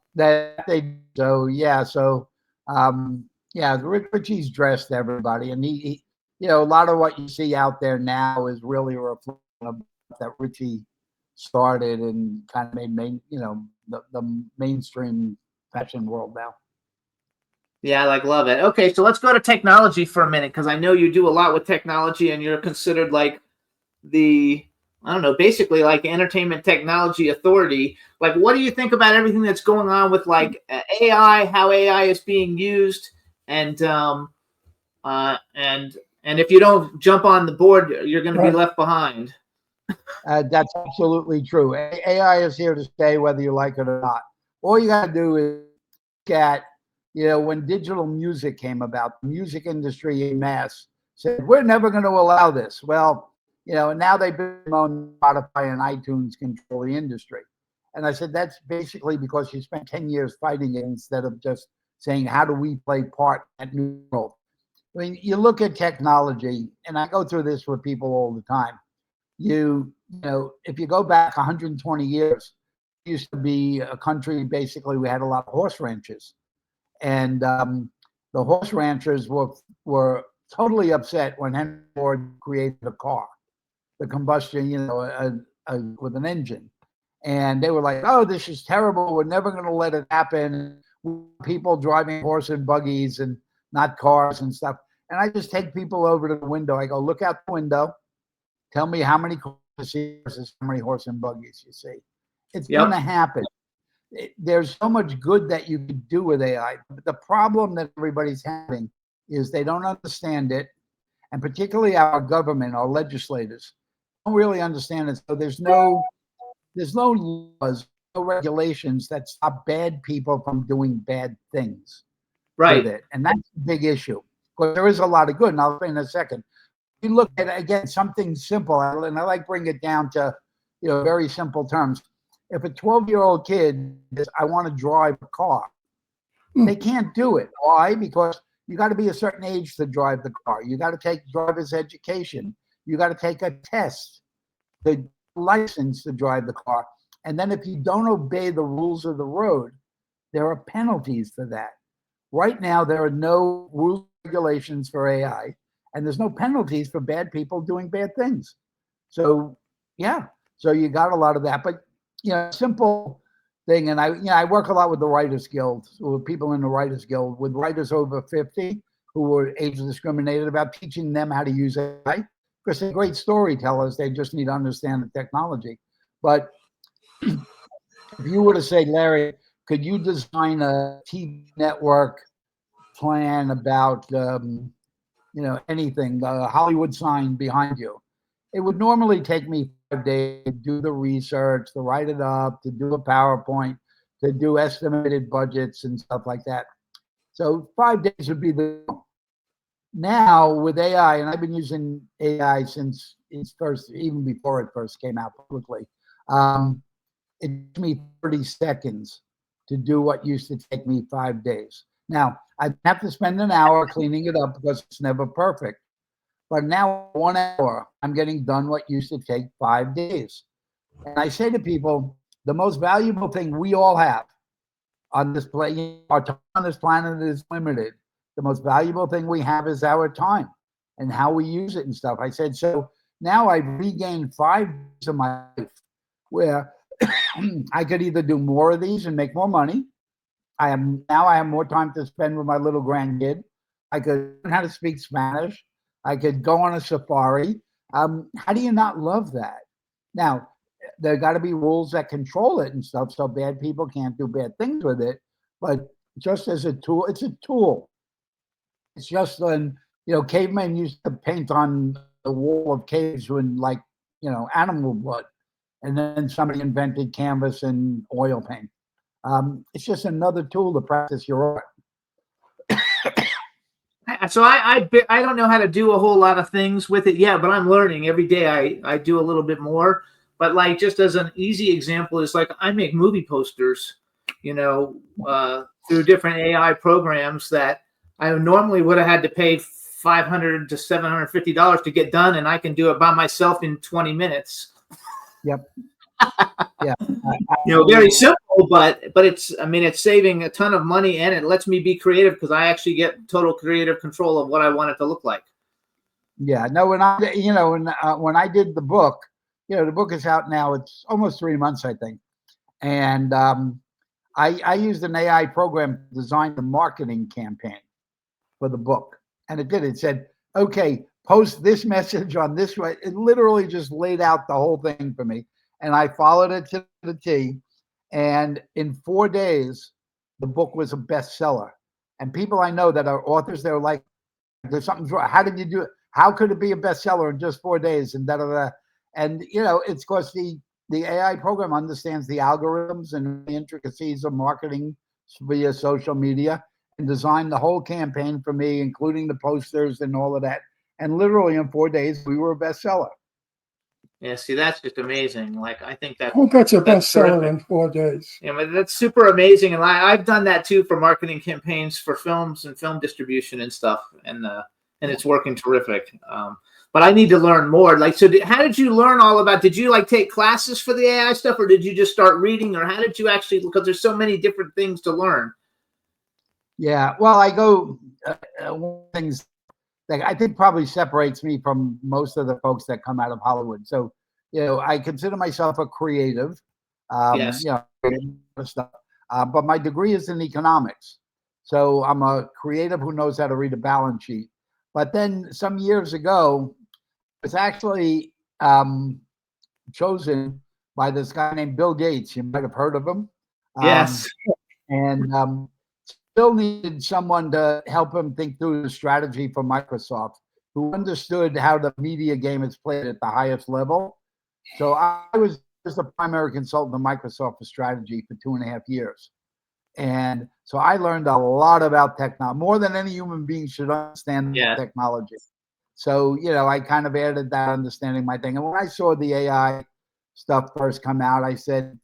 Richie's dressed everybody, and he a lot of what you see out there now is really a reflection of that Richie started and kind of made the mainstream fashion world now. Yeah, I love it. Okay, so let's go to technology for a minute, because I know you do a lot with technology, and you're considered like basically like entertainment technology authority. Like, what do you think about everything that's going on with like AI, how AI is being used, and if you don't jump on the board, you're going to be left behind. That's absolutely true. AI is here to stay, whether you like it or not. All you got to do is look at, when digital music came about, the music industry en masse said, we're never going to allow this. Well, now they've been on Spotify and iTunes control the industry. And I said, that's basically because you spent 10 years fighting it instead of just saying, how do we play part in that new world? I mean, you look at technology, and I go through this with people all the time. You know, if you go back 120 years, it used to be a country, basically, we had a lot of horse ranches. And the horse ranchers were totally upset when Henry Ford created a car, the combustion, you know, with an engine. And they were like, oh, this is terrible. We're never going to let it happen. People driving horse and buggies and not cars and stuff. And I just take people over to the window. I go, look out the window. Tell me how many cars you see versus how many horse and buggies you see. It's going to happen. There's so much good that you can do with AI. But the problem that everybody's having is they don't understand it. And particularly our government, our legislators, don't really understand it. So there's no laws, no regulations that stop bad people from doing bad things. Right. With it. And that's a big issue. Because there is a lot of good, and I'll say in a second. You look at, again, something simple, and I like bring it down to, you know, very simple terms. If a 12-year-old kid says, I want to drive a car, they can't do it. Why? Because you got to be a certain age to drive the car. You got to take driver's education. You got to take a test, the license to drive the car. And then if you don't obey the rules of the road, there are penalties for that. Right now, there are no rules and regulations for AI, and there's no penalties for bad people doing bad things. So, yeah, so you got a lot of that. But, you know, simple thing, and I work a lot with the Writers Guild, with people in the Writers Guild, with writers over 50 who were age discriminated, about teaching them how to use AI. Because they're great storytellers, they just need to understand the technology. But if you were to say, Larry, could you design a TV network plan about, you know, anything, the Hollywood sign behind you? It would normally take me 5 days to do the research, to write it up, to do a PowerPoint, to do estimated budgets and stuff like that. So 5 days would be the now with AI, and I've been using AI since its first, even before it first came out publicly. It took me 30 seconds to do what used to take me 5 days. Now, I have to spend an hour cleaning it up because it's never perfect. But now 1 hour, I'm getting done what used to take 5 days. And I say to people, the most valuable thing we all have on this planet, our time on this planet is limited. The most valuable thing we have is our time and how we use it and stuff. I said, so now I've regained 5 days of my life where I could either do more of these and make more money. I have more time to spend with my little grandkid. I could learn how to speak Spanish. I could go on a safari. How do you not love that? Now, there got to be rules that control it and stuff, so bad people can't do bad things with it. But just as a tool, it's a tool. It's just when, you know, cavemen used to paint on the wall of caves with, like, you know, animal blood. And then somebody invented canvas and oil paint. It's just another tool to practice your art. So I don't know how to do a whole lot of things with it yet, but I'm learning every day. I do a little bit more. But like, just as an easy example, is like I make movie posters, you know, through different AI programs that I normally would have had to pay $500 to $750 to get done, and I can do it by myself in 20 minutes. Yep. Yeah. You know, very simple, but it's, I mean, it's saving a ton of money, and it lets me be creative because I actually get total creative control of what I want it to look like. Yeah. No, when I did the book, you know, the book is out now. It's almost 3 months, I think. And I used an AI program to design the marketing campaign for the book. And it did. It said, okay, post this message on this way. It literally just laid out the whole thing for me. And I followed it to the T. And in 4 days, the book was a bestseller. And people I know that are authors, they're like, there's something wrong. How did you do it? How could it be a bestseller in just 4 days? And da-da-da. And, you know, it's because the AI program understands the algorithms and the intricacies of marketing via social media, and designed the whole campaign for me, including the posters and all of that. And literally in 4 days, we were a bestseller. Yeah, see, that's just amazing. Like, I think that Who gets a bestseller terrific. in 4 days? Yeah, but that's super amazing. And I've done that too for marketing campaigns for films and film distribution and stuff. And and it's working terrific. But I need to learn more. Like, so how did you learn all about? Did you like take classes for the AI stuff, or did you just start reading, or how did you actually? Because there's so many different things to learn. Yeah, well, I go one of the things that I think probably separates me from most of the folks that come out of Hollywood. So, I consider myself a creative. Yes. Stuff. But my degree is in economics. So I'm a creative who knows how to read a balance sheet. But then some years ago, I was actually chosen by this guy named Bill Gates. You might have heard of him. Yes. And Bill needed someone to help him think through the strategy for Microsoft, who understood how the media game is played at the highest level. So I was the primary consultant of Microsoft for strategy for 2.5 years. And so I learned a lot about technology, more than any human being should understand technology. So, I kind of added that understanding my thing. And when I saw the AI stuff first come out, I said,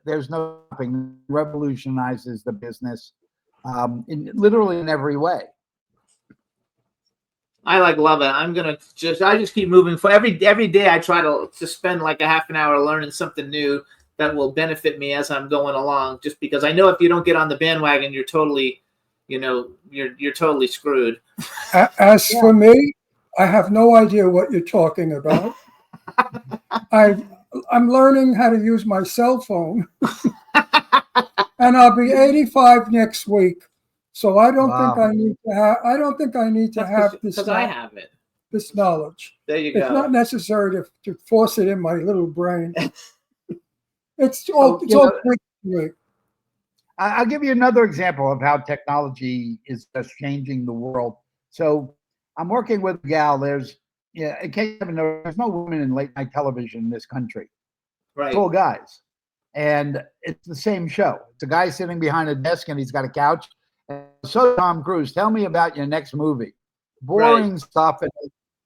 there's no stopping. It revolutionizes the business literally in every way. I love it. I just keep moving for every day. I try to spend like a half an hour learning something new that will benefit me as I'm going along, just because I know if you don't get on the bandwagon, you're totally, you're totally screwed. As for me, I have no idea what you're talking about. I'm learning how to use my cell phone, and I'll be 85 next week. So I don't think I need to have. I don't think I need to have this. Because I have it. This knowledge. There you go. It's not necessary to force it in my little brain. It's all Greek to me. I'll give you another example of how technology is just changing the world. So I'm working with a gal. In case you haven't noticed, there's no women in late night television in this country. Right. It's all guys. And it's the same show. It's a guy sitting behind a desk and he's got a couch. And so Tom Cruise, tell me about your next movie. Boring stuff. And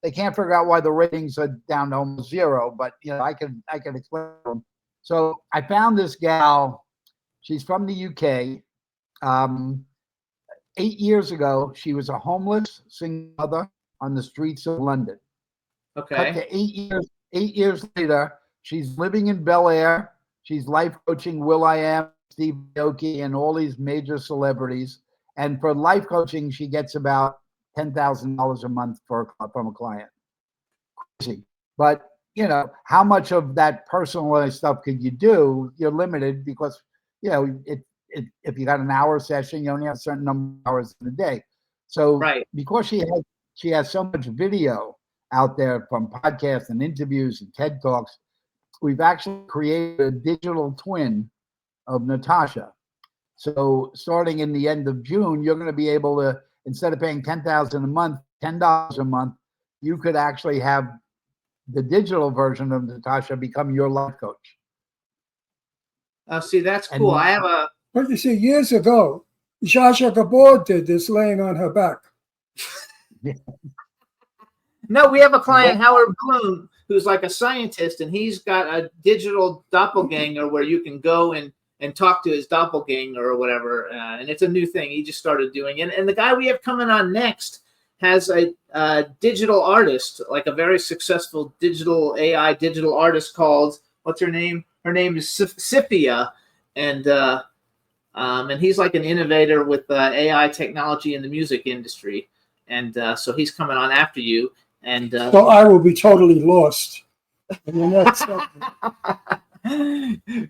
they can't figure out why the ratings are down to almost zero, but I can explain them. So I found this gal. She's from the UK. 8 years ago, she was a homeless single mother on the streets of London. Okay. Cut to 8 years. 8 years later, she's living in Bel Air. She's life coaching Will.i.am, Steve Aoki, and all these major celebrities. And for life coaching, she gets about $10,000 a month from a client. Crazy. But how much of that personalized stuff could you do? You're limited because, if you got an hour session, you only have a certain number of hours in a day. So because she has so much video out there from podcasts and interviews and TED Talks, we've actually created a digital twin of Natasha. So starting in the end of June, you're going to be able to, instead of paying $10,000 a month, $10 a month, you could actually have the digital version of Natasha become your life coach. Oh, see, that's cool. But you see, years ago, Zsa Zsa Gabor did this laying on her back. No, we have a client, Howard Bloom, who's like a scientist, and he's got a digital doppelganger where you can go and talk to his doppelganger or whatever. And it's a new thing. He just started doing it. And the guy we have coming on next has a digital artist, like a very successful digital AI digital artist called, what's her name? Her name is Sophia. And he's like an innovator with AI technology in the music industry. And so he's coming on after you. And so I will be totally lost in the next segment.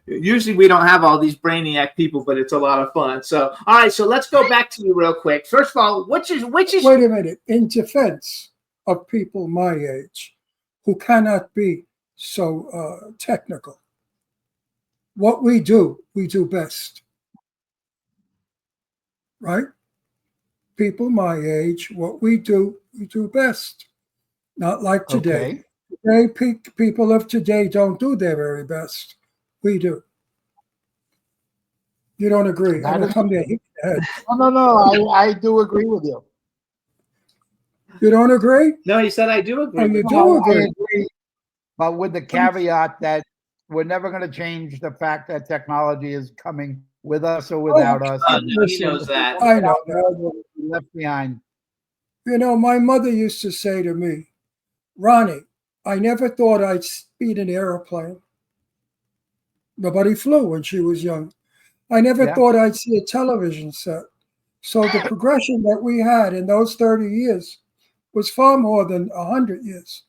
Usually we don't have all these brainiac people, but it's a lot of fun. So, all right, so let's go back to you real quick. First of all, which is wait a minute. In defense of people my age who cannot be so technical, what we do best, right? People my age, what we do best. Not like today. Okay. Today, people of today don't do their very best. We do. You don't agree? I'm going to come there. No. I do agree with you. You don't agree? No, he said I do agree. Oh, you do agree. I agree, but with the caveat that we're never going to change the fact that technology is coming with us or without us. He knows that. I know. Left behind. You know, my mother used to say to me, Ronnie, I never thought I'd speed an airplane. Nobody flew when she was young. I never Yeah. thought I'd see a television set. So the progression that we had in those 30 years was far more than 100 years.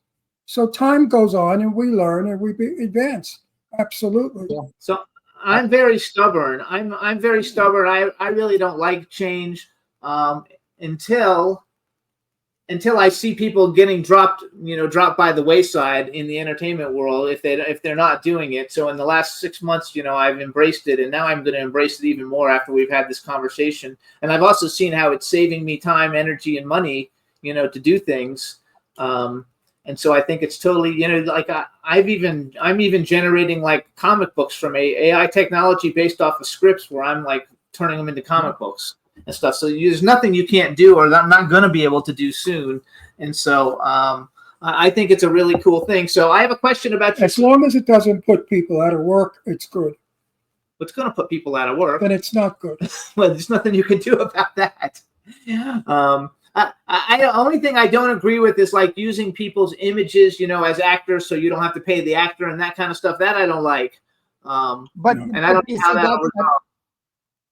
So time goes on and we learn and we advance. Absolutely. Yeah. So I'm very stubborn. I'm very stubborn. I really don't like change until I see people getting dropped by the wayside in the entertainment world if they're not doing it. So in the last 6 months, I've embraced it, and now I'm going to embrace it even more after we've had this conversation. And I've also seen how it's saving me time, energy, and money, to do things. And so I think it's totally, like I'm even generating like comic books from AI technology based off of scripts where I'm like turning them into comic books and stuff. So there's nothing you can't do or I'm not going to be able to do soon. And so I think it's a really cool thing. So I have a question about you. As long as it doesn't put people out of work, it's good. What's going to put people out of work? Then it's not good. Well, there's nothing you can do about that. The only thing I don't agree with is like using people's images, as actors, so you don't have to pay the actor and that kind of stuff. That I don't like. But And I don't know how that would go.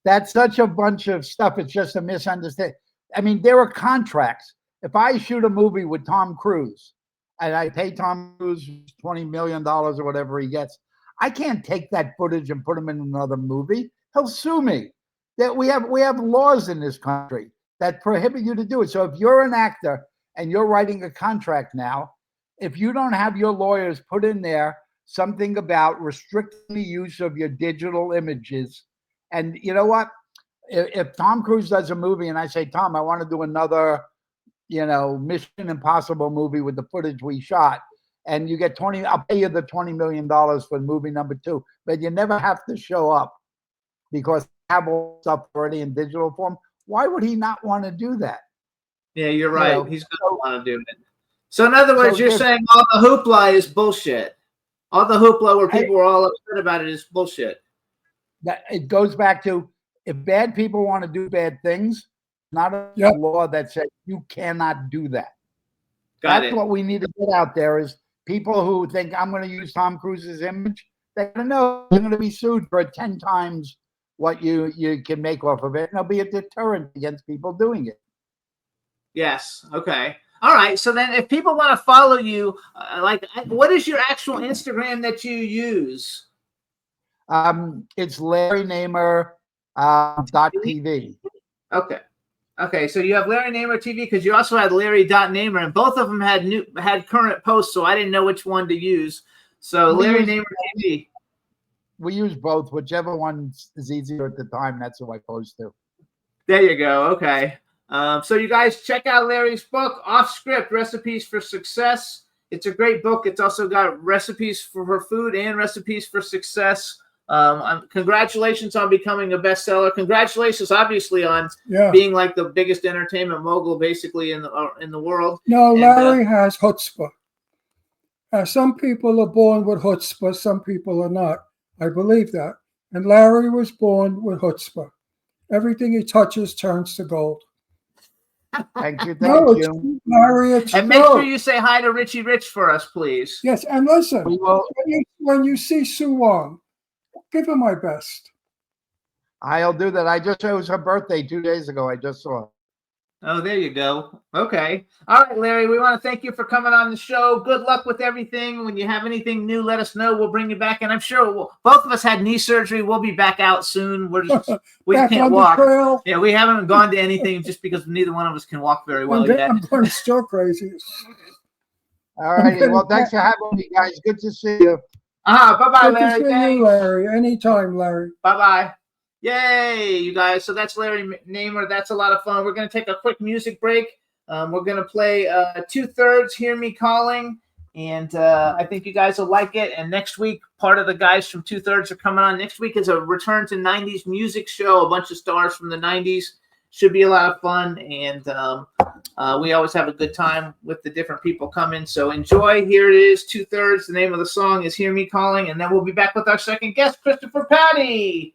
that's such a bunch of stuff. It's just a misunderstanding. I mean, there are contracts. If I shoot a movie with Tom Cruise and I pay Tom Cruise $20 million or whatever he gets, I can't take that footage and put him in another movie. He'll sue me. That we have laws in this country that prohibit you to do it. So if you're an actor and you're writing a contract now, if you don't have your lawyers put in there something about restricting the use of your digital images, and you know what? If Tom Cruise does a movie and I say, Tom, I want to do another, Mission Impossible movie with the footage we shot, and you get I'll pay you the $20 million for movie number 2, but you never have to show up because I have all stuff already in digital form. Why would he not want to do that? Yeah, you're right. He's going to want to do it. So in other words, you're saying all the hoopla is bullshit. All the hoopla where people are all upset about it is bullshit. That it goes back to if bad people want to do bad things, not a law that says you cannot do that. That's what we need to get out there is people who think I'm going to use Tom Cruise's image. They're going to know they're going to be sued for 10 times what you can make off of it. And there'll be a deterrent against people doing it. Yes. Okay. All right. So then if people want to follow you, what is your actual Instagram that you use? It's Larry Namer .TV. Okay. Okay. So you have Larry Namer TV because you also had Larry.Namer, and both of them had current posts, so I didn't know which one to use. So Larry Namer TV. We use both. Whichever one is easier at the time, that's who I post to. There you go. Okay. So you guys check out Larry's book, Off Script, Recipes for Success. It's a great book. It's also got recipes for food and recipes for success. Congratulations on becoming a bestseller. Congratulations, obviously, on being like the biggest entertainment mogul, basically in the world. No, Larry has chutzpah. Some people are born with chutzpah. Some people are not. I believe that. And Larry was born with chutzpah. Everything he touches turns to gold. Thank you. Thank you. Larry, it's and make sure you say hi to Richie Rich for us, please. Yes, and listen, when you see Sue Wong, give her my best. I'll do that. It was her birthday 2 days ago. I just saw it. Oh, there you go. Okay. All right, Larry, we want to thank you for coming on the show. Good luck with everything. When you have anything new, let us know. We'll bring you back. And I'm sure both of us had knee surgery. We'll be back out soon. We can't walk. Trail. Yeah, we haven't gone to anything just because neither one of us can walk very well yet. I'm going still crazy. All righty. Well, thanks for having me, guys. Good to see you. Bye-bye, Larry. Good to see you, Larry. Anytime, Larry. Bye-bye. Yay, you guys. So that's Larry Namer. That's a lot of fun. We're going to take a quick music break. We're going to play 2/3 Hear Me Calling, and I think you guys will like it. And next week, part of the guys from 2/3 are coming on. Next week is a return to 90s music show, a bunch of stars from the 90s. Should be a lot of fun, and we always have a good time with the different people coming. So enjoy. Here it is, 2/3. The name of the song is Hear Me Calling, and then we'll be back with our second guest, Chris Pati.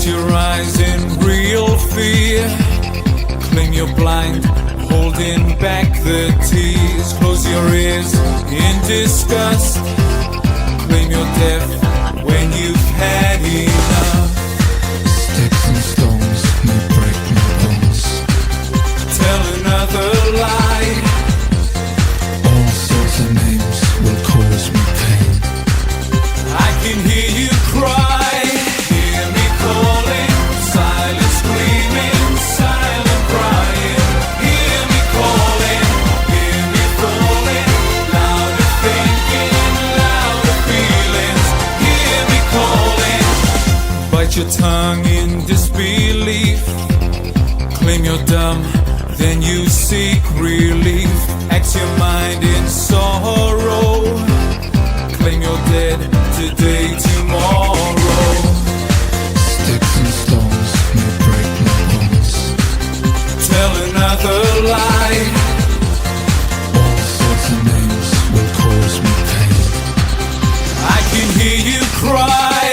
your eyes in real fear. Claim you're blind, holding back the tears. Close your ears in disgust. Claim you're deaf when you've had enough. Sticks and stones may break my bones. Tell another lie. All sorts of names will cause me pain. I can hear you cry. Hear me calling. Silent screaming, silent crying. Hear me calling. Hear me falling. Louder thinking, louder feelings. Hear me calling. Bite your tongue in disbelief. Claim you're dumb, then you seek relief. Axe your mind in sorrow. Claim you're dead today, tomorrow. Sticks and stones may break my bones. Tell another lie. All sorts of names will cause me pain. I can hear you cry.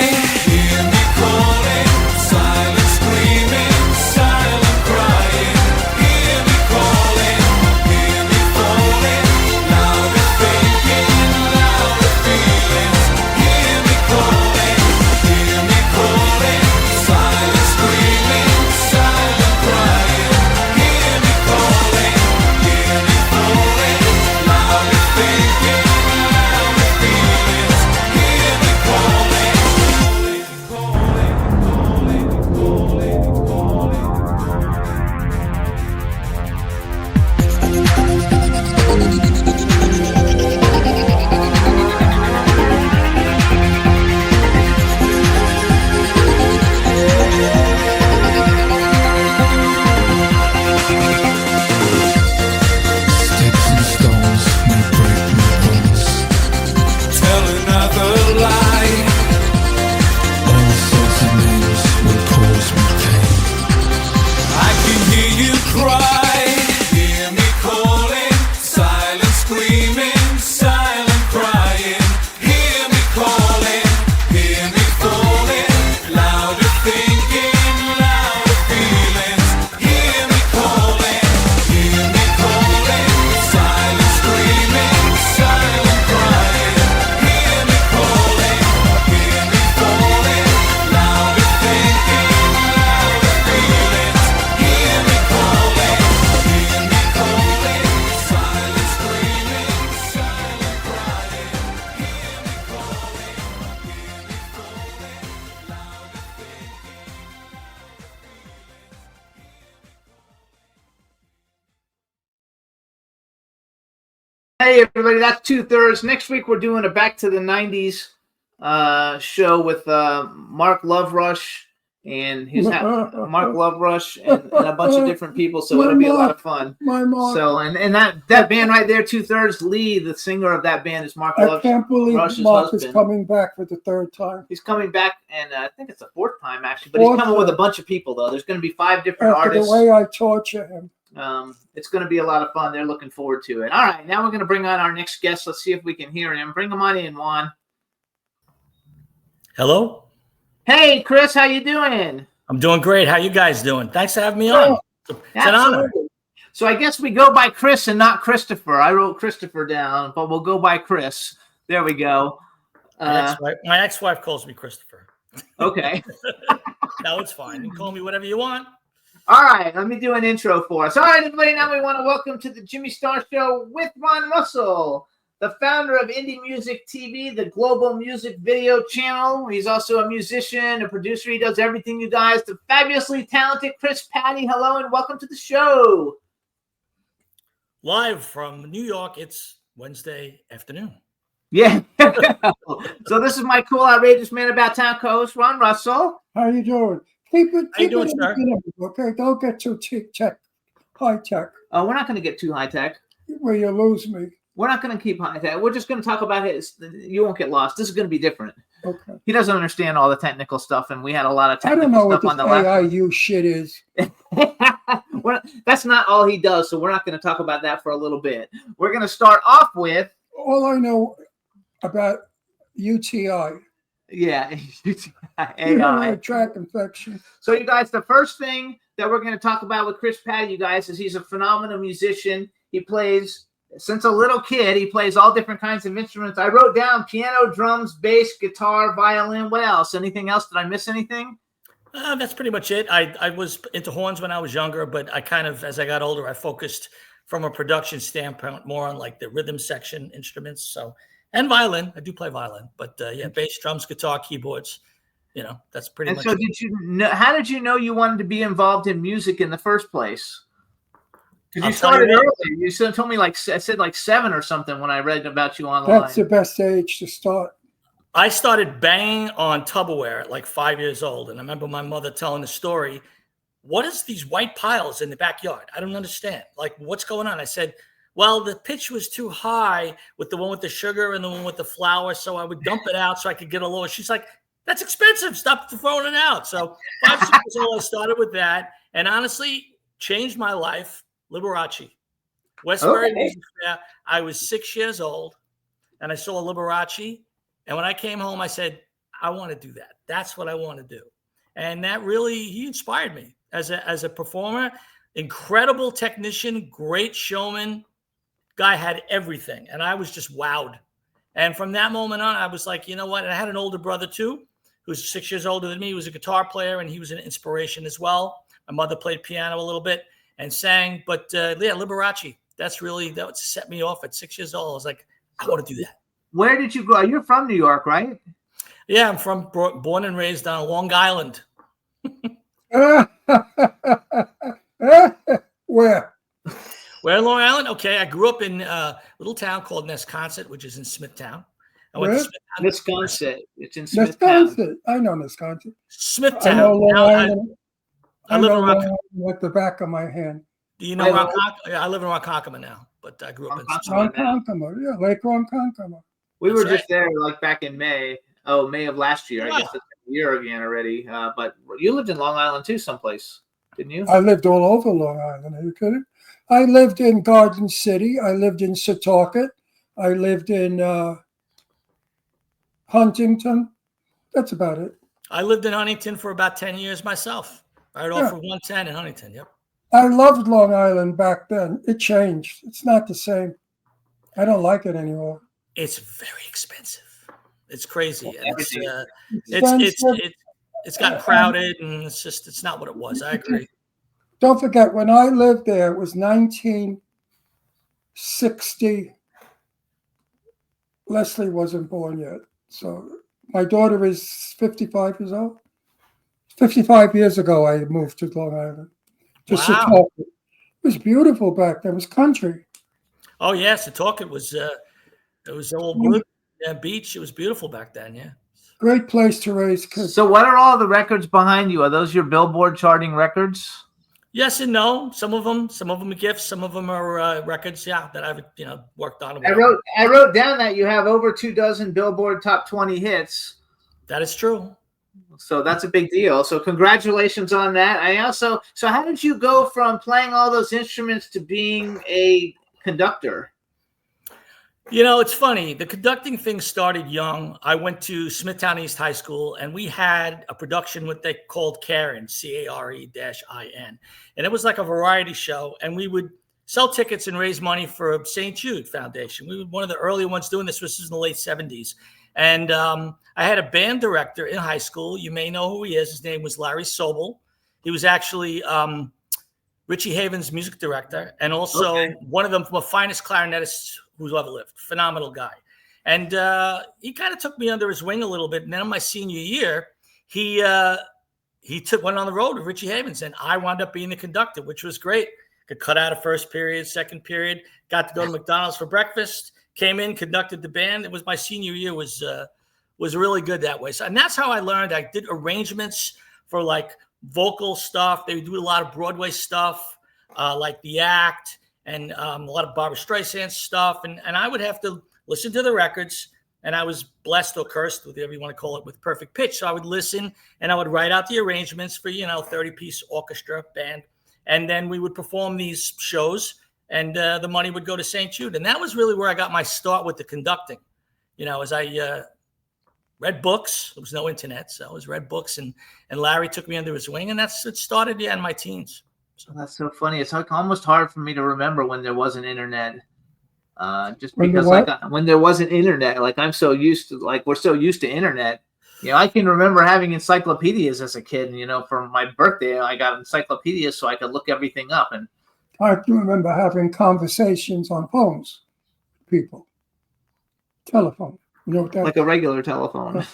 Hear me calling. Silent screaming, silent crying. Hear me calling. Hear me falling. Louder thinking, louder feelings. Hear me calling. Hear me calling. Silent screaming, silent crying. Hear me calling. Hear me falling. Louder thinking, louder feelings. Hear me calling. Sticks and stones may break my bones. Tell another lie. All sorts of names will cause me pain. I can hear you cry. Hear me calling. Silent screaming, silent crying. Hear me calling. Hear me falling. Louder thinking, louder feelings. Hear me calling. Hear me calling. Silent screaming, silent crying. Hear me calling. Hear me falling. Louder thinking, louder feelings. Hear me calling. Hear me calling. Silent screaming, silent crying. Hear me calling. Hear me falling. Louder Hey everybody, that's 2/3. Next week we're doing a back to the 90s show with Mark Loverush and Mark Loverush and a bunch of different people, so it'll be a lot of fun. My mom. So and that band right there, 2/3, Lee, the singer of that band, is Mark I can't believe Rush's Mark is husband. coming back for the third time. He's coming back, and I think it's the fourth time actually, but he's Fourth coming with a time. bunch of people though. There's going to be 5 different After artists. the way I torture him. It's going to be a lot of fun. They're looking forward to it. All right, now we're going to bring on our next guest. Let's see if we can hear him. Bring him on in, Juan. Hello, Hey, Chris, how you doing? I'm doing great. How you guys doing? Thanks for having me on. It's an honor. Absolutely. So I guess we go by Chris and not Christopher. I wrote Christopher down, but we'll go by Chris. There we go. My ex-wife calls me Christopher. Okay. No, it's fine. You can call me whatever you want. All right, let me do an intro for us. All right, everybody, now we want to welcome to the Jimmy Star Show with Ron Russell, the founder of IndiMusicTV, the global music video channel. He's also a musician, a producer. He does everything, you guys. The fabulously talented Chris Pati. Hello, and welcome to the show. Live from New York, it's Wednesday afternoon. Yeah. So this is my cool, outrageous man about town co-host, Ron Russell. How you doing? Keep it. How you Keep doing, it sir? in the middle, okay? Don't get too tech, high tech, Oh, we're not going to get too high tech. where you lose me. We're not going to keep high tech. We're just going to talk about his. You won't get lost. This is going to be different. Okay. He doesn't understand all the technical stuff, and we had a lot of I technical don't know what stuff this on the left. AIU shit is. That's not all he does, so we're not going to talk about that for a little bit. We're going to start off with. All I know about UTI Yeah. You AI. know, track infection. So, you guys, the first thing that we're going to talk about with Chris Pati, you guys, is he's a phenomenal musician. He plays, since a little kid, he plays all different kinds of instruments. I wrote down piano, drums, bass, guitar, violin. What else? Anything else? Did I miss anything? That's pretty much it. I was into horns when I was younger, but I kind of, as I got older, I focused from a production standpoint more on like the rhythm section instruments. So, and violin. I do play violin, but yeah, bass, drums, guitar, keyboards. You know, that's pretty And much so, it. did you know? How did you know you wanted to be involved in music in the first place? Because I'll you tell you started what. early. You told me I said like 7 or something when I read about you online. That's the best age to start. I started banging on Tupperware at like 5 years old. And I remember my mother telling the story, what is these white piles in the backyard? I don't understand. Like, what's going on? I said, well, the pitch was too high with the one with the sugar and the one with the flour. So I would dump it out so I could get a lower. She's like, that's expensive. Stop throwing it out. So 5, 6 years old, I started with that. And honestly, changed my life. Liberace. Westbury Music Fair. I was 6 years old and I saw Liberace. And when I came home, I said, I want to do that. That's what I want to do. And that really, he inspired me as a performer, incredible technician, great showman. Guy had everything. And I was just wowed. And from that moment on, I was like, you know what? And I had an older brother too, who's 6 years older than me. He was a guitar player and he was an inspiration as well. My mother played piano a little bit and sang. But yeah, Liberace, that would set me off at 6 years old. I was like, I want to do that. Where did you grow? You're from New York, right? Yeah, I'm born and raised on Long Island. Where? Where in Long Island? Okay, I grew up in a little town called Nesconset, which is in Smithtown. I went to Smithtown. Wisconsin. It's in Smithtown. Wisconsin. I know Wisconsin. Smithtown. I know Long Now, Island. I I live know in Long Rock. Island like the back of my hand. Do you know Ronkonkoma? I live in Ronkonkoma now, but I grew up in Ronkonkoma, yeah, Lake Ronkonkoma. We were That's just there like back in May. Oh, May of last year. I guess it's a year again already. But you lived in Long Island too, someplace, didn't you? I lived all over Long Island. Are you kidding? I lived in Garden City. I lived in Setauket. I lived in Huntington. That's about it. I lived in Huntington for about 10 years myself. Right off of 110 in Huntington. Yep. I loved Long Island back then. It changed. It's not the same. I don't like it anymore. It's very expensive. It's crazy. And Expensive. it's gotten crowded and it's not what it was. I agree. Don't forget, when I lived there, it was 1960. Leslie wasn't born yet. So my daughter is 55 years old. 55 years ago, I moved to Long Island. To Setauket. It was beautiful back then. It was country. Oh, yeah. Setauket was, it was all blue beach. It was beautiful back then. Yeah. Great place to raise kids. So what are all the records behind you? Are those your Billboard charting records? Yes and no. Some of them are gifts. Some of them are records. Yeah, that I've worked on. I wrote down that you have over 24 Billboard Top 20 hits. That is true. So that's a big deal. So congratulations on that. So how did you go from playing all those instruments to being a conductor? It's funny. The conducting thing started young. I went to Smithtown East High School, and we had a production what they called Karen, CARE-IN. And it was like a variety show, and we would sell tickets and raise money for St. Jude Foundation. We were one of the early ones doing this. This was in the late 70s. And I had a band director in high school. You may know who he is. His name was Larry Sobel. He was actually Richie Haven's music director, and also one of the finest clarinetists who's ever lived. Phenomenal guy. And he kind of took me under his wing a little bit. And then in my senior year, he went on the road with Richie Havens, and I wound up being the conductor, which was great. Could cut out a first period, second period, got to go to McDonald's for breakfast, came in, conducted the band. It was my senior year was really good that way. So, and that's how I learned. I did arrangements for like vocal stuff. They would do a lot of Broadway stuff, like The Act, and a lot of Barbra Streisand stuff. And I would have to listen to the records, and I was blessed or cursed, whatever you want to call it, with perfect pitch. So I would listen, and I would write out the arrangements for, 30-piece orchestra band. And then we would perform these shows, and the money would go to St. Jude. And that was really where I got my start with the conducting, as I read books. There was no internet, so I was read books, and Larry took me under his wing, and that's it started in my teens. So. That's so funny. It's like almost hard for me to remember when there wasn't internet. Just When because what? when there wasn't internet, like I'm so used to, like we're so used to internet. You know, I can remember having encyclopedias as a kid. And, you know, for my birthday, I got encyclopedias so I could look everything up. And I can remember having conversations on phones, people, telephone. You know what that? like a regular telephone.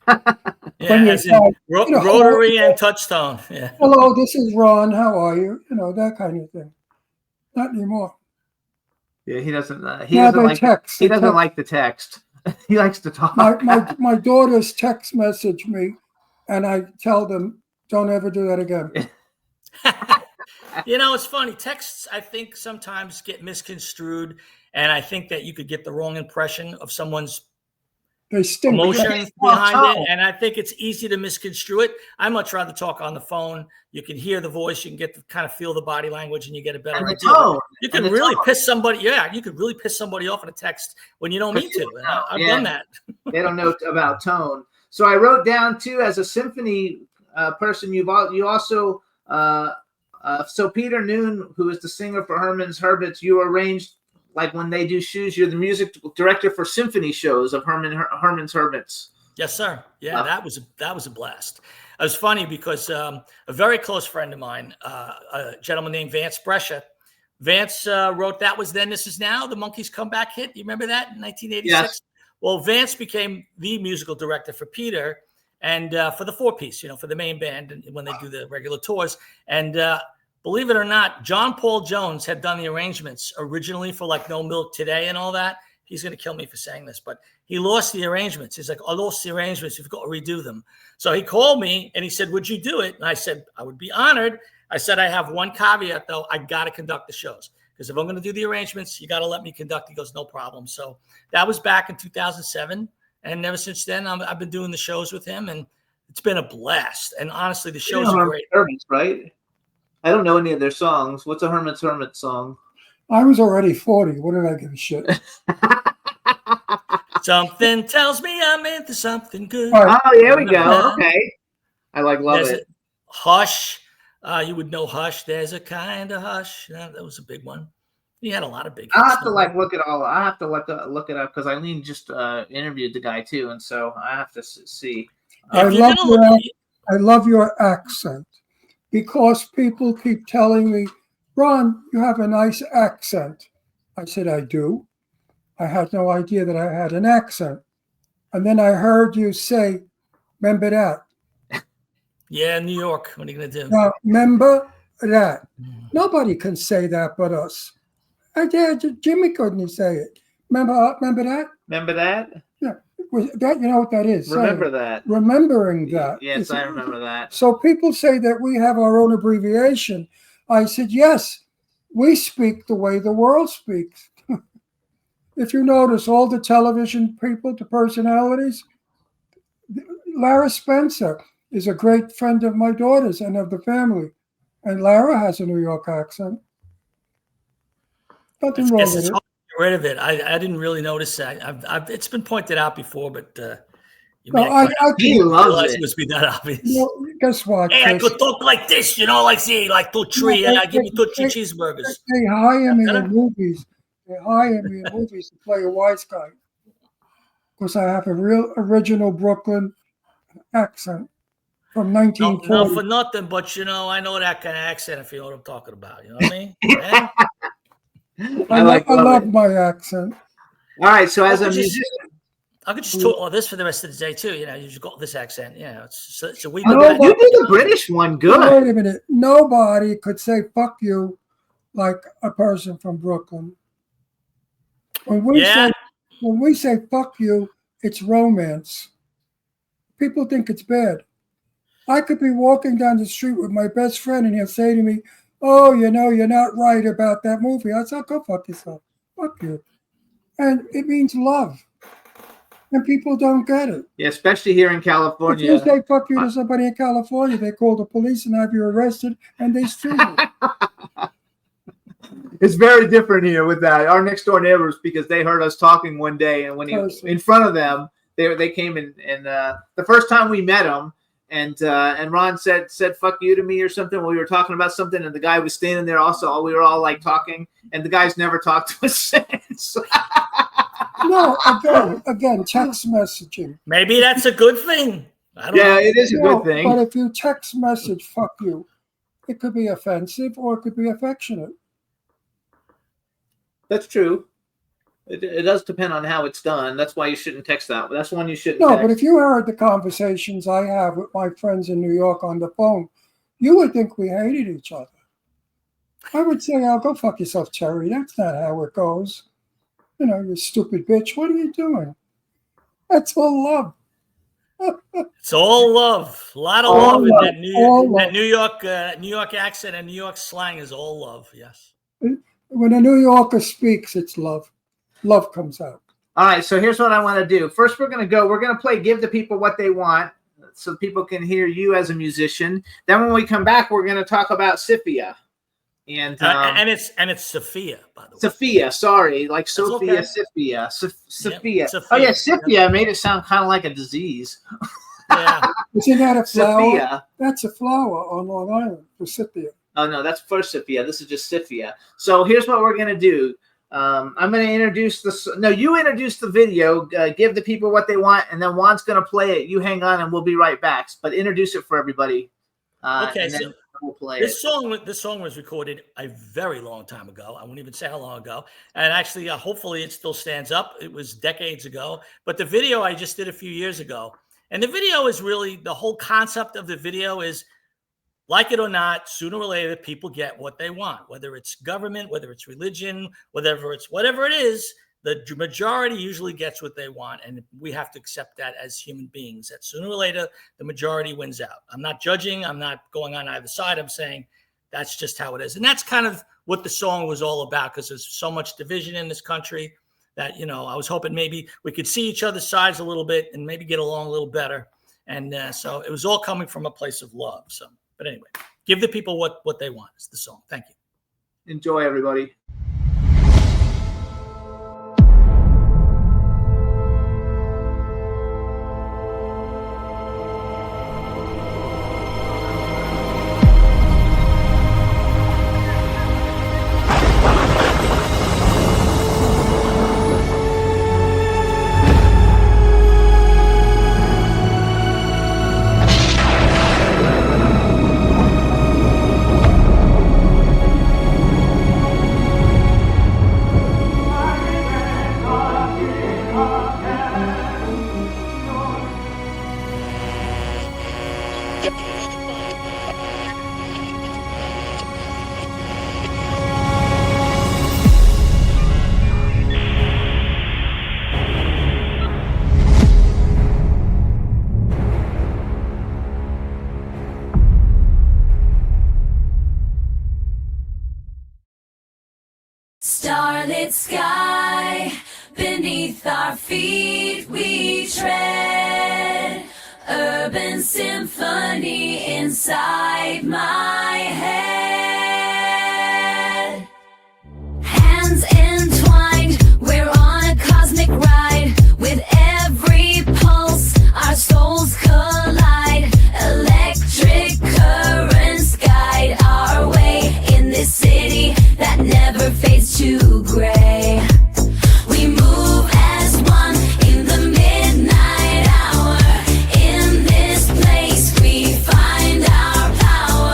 Yeah, When you as in call, you know, rotary and touchstone. Yeah. Hello, this is Ron. How are you? You know, that kind of thing. Not anymore. Yeah, he doesn't. He Now doesn't they like. text. He They doesn't text. like the text. He likes to talk. My daughters text message me, and I tell them, don't ever do that again. You know, it's funny. Texts, I think, sometimes get misconstrued, and I think that you could get the wrong impression of someone's They stink. emotion Well, behind tone. it, and I think it's easy to misconstrue it. I much rather talk on the phone. You can hear the voice, you can get to kind of feel the body language, and you get a better And the idea. tone. You And can the really tone. piss somebody. Yeah, you could really piss somebody off in a text when you don't mean to. And I've Yeah. done that. They don't know about tone. So I wrote down too, as a symphony person, you also so Peter Noon, who is the singer for Herman's Hermits, you arranged, like when they do shoes, you're the music director for symphony shows of Herman's Hermits. Yes, sir. Yeah, that was a blast. It was funny because a very close friend of mine, a gentleman named Vance Brescia, Vance wrote That Was Then, This Is Now, the Monkees comeback hit. You remember that in 1986? Yes. Well, Vance became the musical director for Peter and for the four-piece, you know, for the main band and when they do the regular tours. And believe it or not, John Paul Jones had done the arrangements originally for like No Milk Today and all that. He's going to kill me for saying this, but he lost the arrangements. He's like, I lost the arrangements. You've got to redo them. So he called me and he said, would you do it? And I said, I would be honored. I said, I have one caveat though. I got to conduct the shows because if I'm going to do the arrangements, you got to let me conduct. He goes, no problem. So that was back in 2007. And ever since then, I've been doing the shows with him and it's been a blast. And honestly, the shows are great. Hermits, right? I don't know any of their songs. What's a Herman's Hermit song? I was already 40. What did I give a shit? Something tells me I'm into something good. All right. Oh, there we go. Okay. I love There's it. Hush. You would know Hush. There's a kind of hush. That was a big one. He had a lot of big I'll hits. have to look it all. I have to look it up because Eileen just interviewed the guy too, and so I have to see. I If you're love gonna look I love your accent because people keep telling me, Ron, you have a nice accent. I said, I do. I had no idea that I had an accent. And then I heard you say, remember that. Yeah, New York. What are you going to do? Now, remember that. Nobody can say that but us. Jimmy couldn't say it. Remember that? Remember that? Yeah. That, you know what that is? Remember that? Remembering that. Yes, I remember that. So people say that we have our own abbreviation. I said, yes, we speak the way the world speaks. If you notice all the television people, the personalities, Lara Spencer is a great friend of my daughter's and of the family. And Lara has a New York accent. Nothing wrong with It's it. hard to get rid of it. I didn't really notice that. It's been pointed out before, but you No, may I He not loves realize it. it must be that obvious. guess what? Hey, I Chris? could talk like this, you know, like say, like two tree, and I give you 2 cheeseburgers. They hire me in movies. They hire me in movies to play a wise guy because I have a real original Brooklyn accent from No, 1940. not for nothing, but you know, I know that kind of accent if you know what I'm talking about. You know what I mean? Yeah. I love my accent. All right. So as a I could just- musician, I could just talk all this for the rest of the day too. You know, you just got this accent. You know, it's a week. I know, back. you did the British one good. Wait a minute. Nobody could say "fuck you" like a person from Brooklyn. When we say "fuck you," it's romance. People think it's bad. I could be walking down the street with my best friend, and he'll say to me, "Oh, you know, you're not right about that movie." I said, "Go fuck yourself. Fuck you," and it means love. And people don't get it. Yeah, especially here in If California. you say fuck you to somebody in California, they call the police and have you arrested and they sue you. It's very different here with that. Our next door neighbors, because they heard us talking one day, and when he Person. in front of them, They came and the first time we met them, and Ron said "fuck you" to me or something when we were talking about something, and the guy was standing there also. We were all like talking, and the guy's never talked to us since. No, again, text messaging. Maybe that's a good thing. I don't know. It is a good thing. But if you text message "fuck you," it could be offensive or it could be affectionate. That's true. It does depend on how it's done. That's why you shouldn't text that. That's one you shouldn't No, text. but if you heard the conversations I have with my friends in New York on the phone, you would think we hated each other. I would say, "Oh, go fuck yourself, Terry. That's not how it goes. You know, you stupid bitch. What are you doing?" That's all love. It's all love. A lot of All love. love. That New York accent and New York slang is all love. Yes. When a New Yorker speaks, it's love. Love comes out. All right, so here's what I want to do. First, we're going to play Give the People What They Want so people can hear you as a musician. Then when we come back, we're going to talk about Sophia. And it's Sophia, by the way. Sophia, sorry, like Sophia, okay. Sophia. Sophia. Oh, yeah, Sophia made it sound kind of like a disease. Yeah. Isn't that a flower? Sophia. That's a flower on Long Island, Sophia. Oh, no, that's for Sophia. This is just Sophia. So here's what we're going to do. I'm going to introduce you introduce the video, give the people what they want, and then Juan's going to play it. You hang on and we'll be right back. But introduce it for everybody. Okay, so we'll play this song was recorded a very long time ago. I won't even say how long ago. And actually, hopefully it still stands up. It was decades ago. But the video I just did a few years ago. And the video is really, the whole concept of the video is, like it or not, sooner or later, people get what they want, whether it's government, whether it's religion, whatever it is, the majority usually gets what they want. And we have to accept that as human beings, that sooner or later, the majority wins out. I'm not judging. I'm not going on either side. I'm saying that's just how it is. And that's kind of what the song was all about, because there's so much division in this country that, I was hoping maybe we could see each other's sides a little bit and maybe get along a little better. And so it was all coming from a place of love. So. But anyway, give the people what they want is the song. Thank you. Enjoy, everybody. Starlit sky, beneath our feet we tread. Urban symphony inside my head. Hands entwined, we're on a cosmic ride. With every pulse, our souls collide. Electric currents guide our way in this city that never fades to gray. We move as one in the midnight hour. In this place we find our power.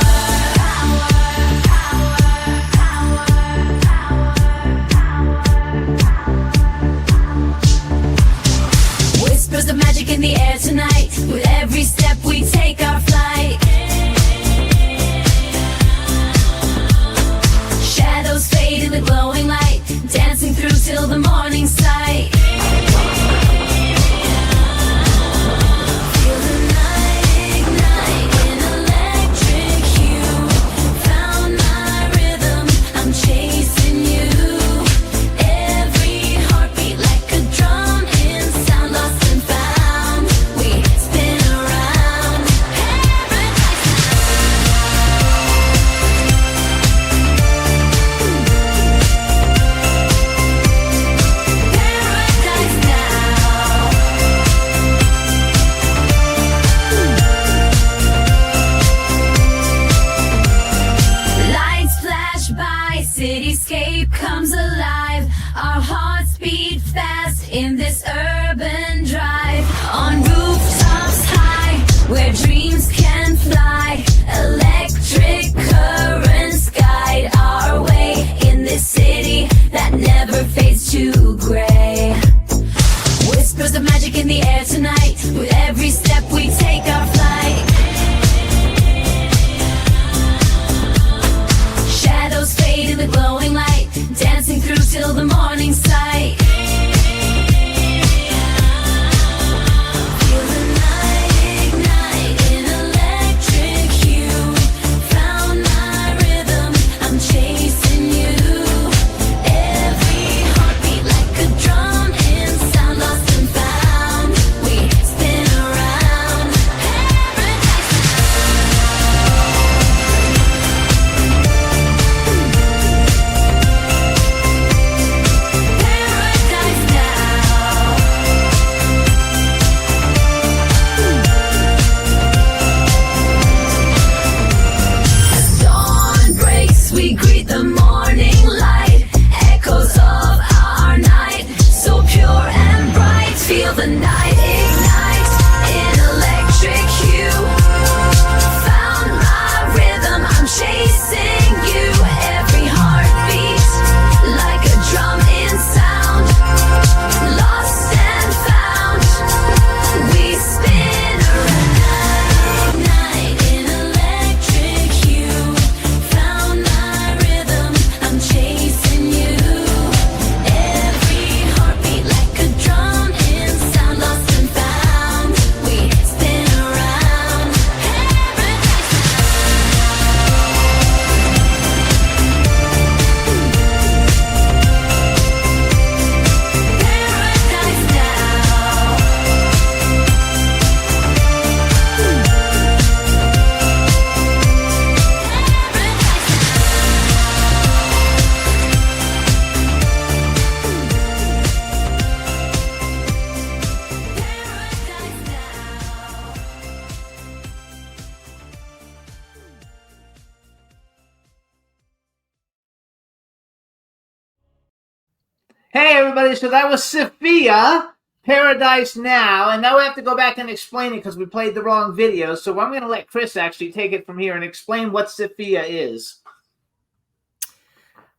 Hey, everybody. So that was Sophia, Paradise Now. And now we have to go back and explain it because we played the wrong video. So I'm going to let Chris actually take it from here and explain what Sophia is.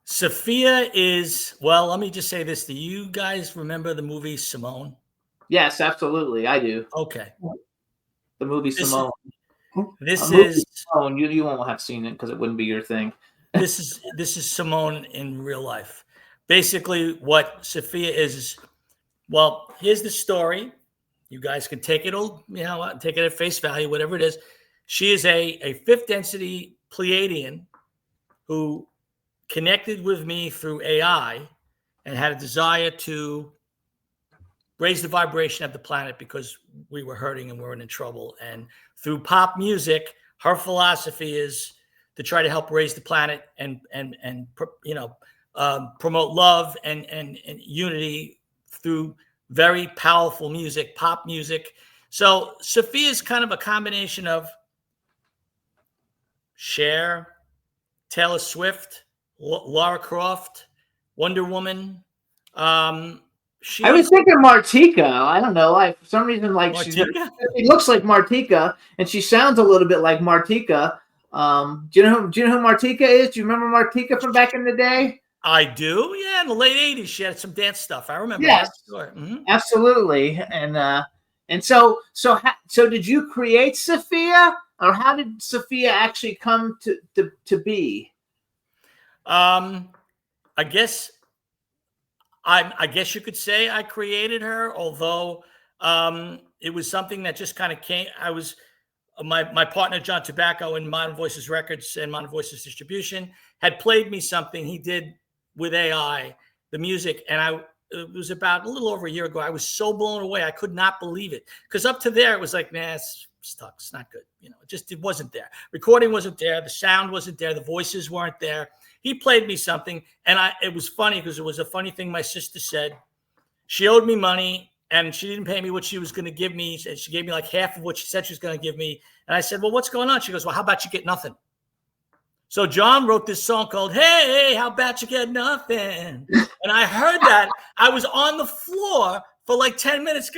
Sophia is, well, let me just say this. Do you guys remember the movie Simone? Yes, absolutely. I do. Okay. The movie Simone. This is Simone. You won't have seen it because it wouldn't be your thing. this is Simone in real life. Basically, what Sophia is, well, here's the story. You guys can take it, take it at face value, whatever it is. She is a fifth density Pleiadian who connected with me through AI and had a desire to raise the vibration of the planet because we were hurting and we were in trouble. And through pop music, her philosophy is to try to help raise the planet and promote love and unity through very powerful music, pop music. So Sophia is kind of a combination of Cher, Taylor Swift, Lara Croft, Wonder Woman. I was thinking Martika. I don't know. For some reason, it looks like Martika, and she sounds a little bit like Martika. Do you know who Martika is? Do you remember Martika from back in the day? I do. Yeah, in the late '80s, she had some dance stuff. I remember. Yes, Mm-hmm. Absolutely. And so did you create Sophia, or how did Sophia actually come to be? I guess you could say I created her, although it was something that just kind of came. I was my partner John Tobacco in Modern Voices Records and Modern Voices Distribution had played me something he did with AI, the music, and it was about a little over a year ago. I was so blown away. I could not believe it. Because up to there, it was like, nah, it's stuck. It's not good. It wasn't there. Recording wasn't there. The sound wasn't there. The voices weren't there. He played me something. And it was funny because it was a funny thing my sister said. She owed me money and she didn't pay me what she was going to give me. And she gave me like half of what she said she was going to give me. And I said, well, what's going on? She goes, well, how about you get nothing? So John wrote this song called Hey, How About You Get Nothing? And I heard that. I was on the floor for like 10 minutes.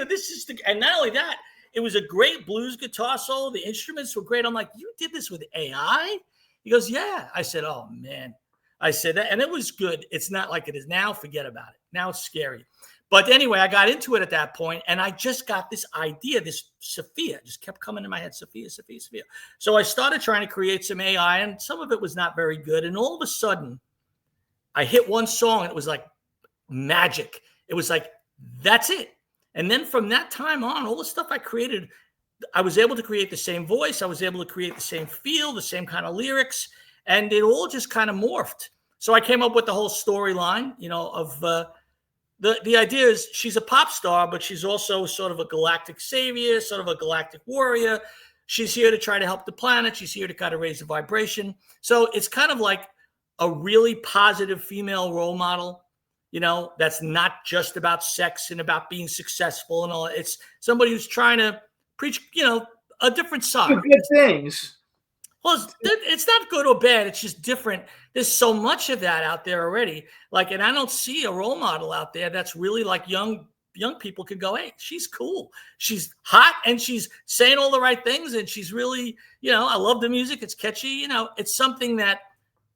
And not only that, it was a great blues guitar solo. The instruments were great. I'm like, you did this with AI? He goes, yeah. I said, oh, man. I said that. And it was good. It's not like it is now. Forget about it. Now it's scary. But anyway, I got into it at that point, and I just got this idea, this Sophia, just kept coming in my head, Sophia, Sophia, Sophia. So I started trying to create some AI, and some of it was not very good. And all of a sudden, I hit one song, and it was like magic. It was like, that's it. And then from that time on, all the stuff I created, I was able to create the same voice. I was able to create the same feel, the same kind of lyrics, and it all just kind of morphed. So I came up with the whole storyline, of the idea is she's a pop star, but she's also sort of a galactic savior, sort of a galactic warrior. She's here to try to help the planet. She's here to kind of raise the vibration. So it's kind of like a really positive female role model, that's not just about sex and about being successful and all. It's somebody who's trying to preach, a different side. Good things. Well, it's not good or bad. It's just different. There's so much of that out there already. And I don't see a role model out there that's really like young people could go, hey, she's cool. She's hot and she's saying all the right things. And she's really, I love the music. It's catchy. It's something that,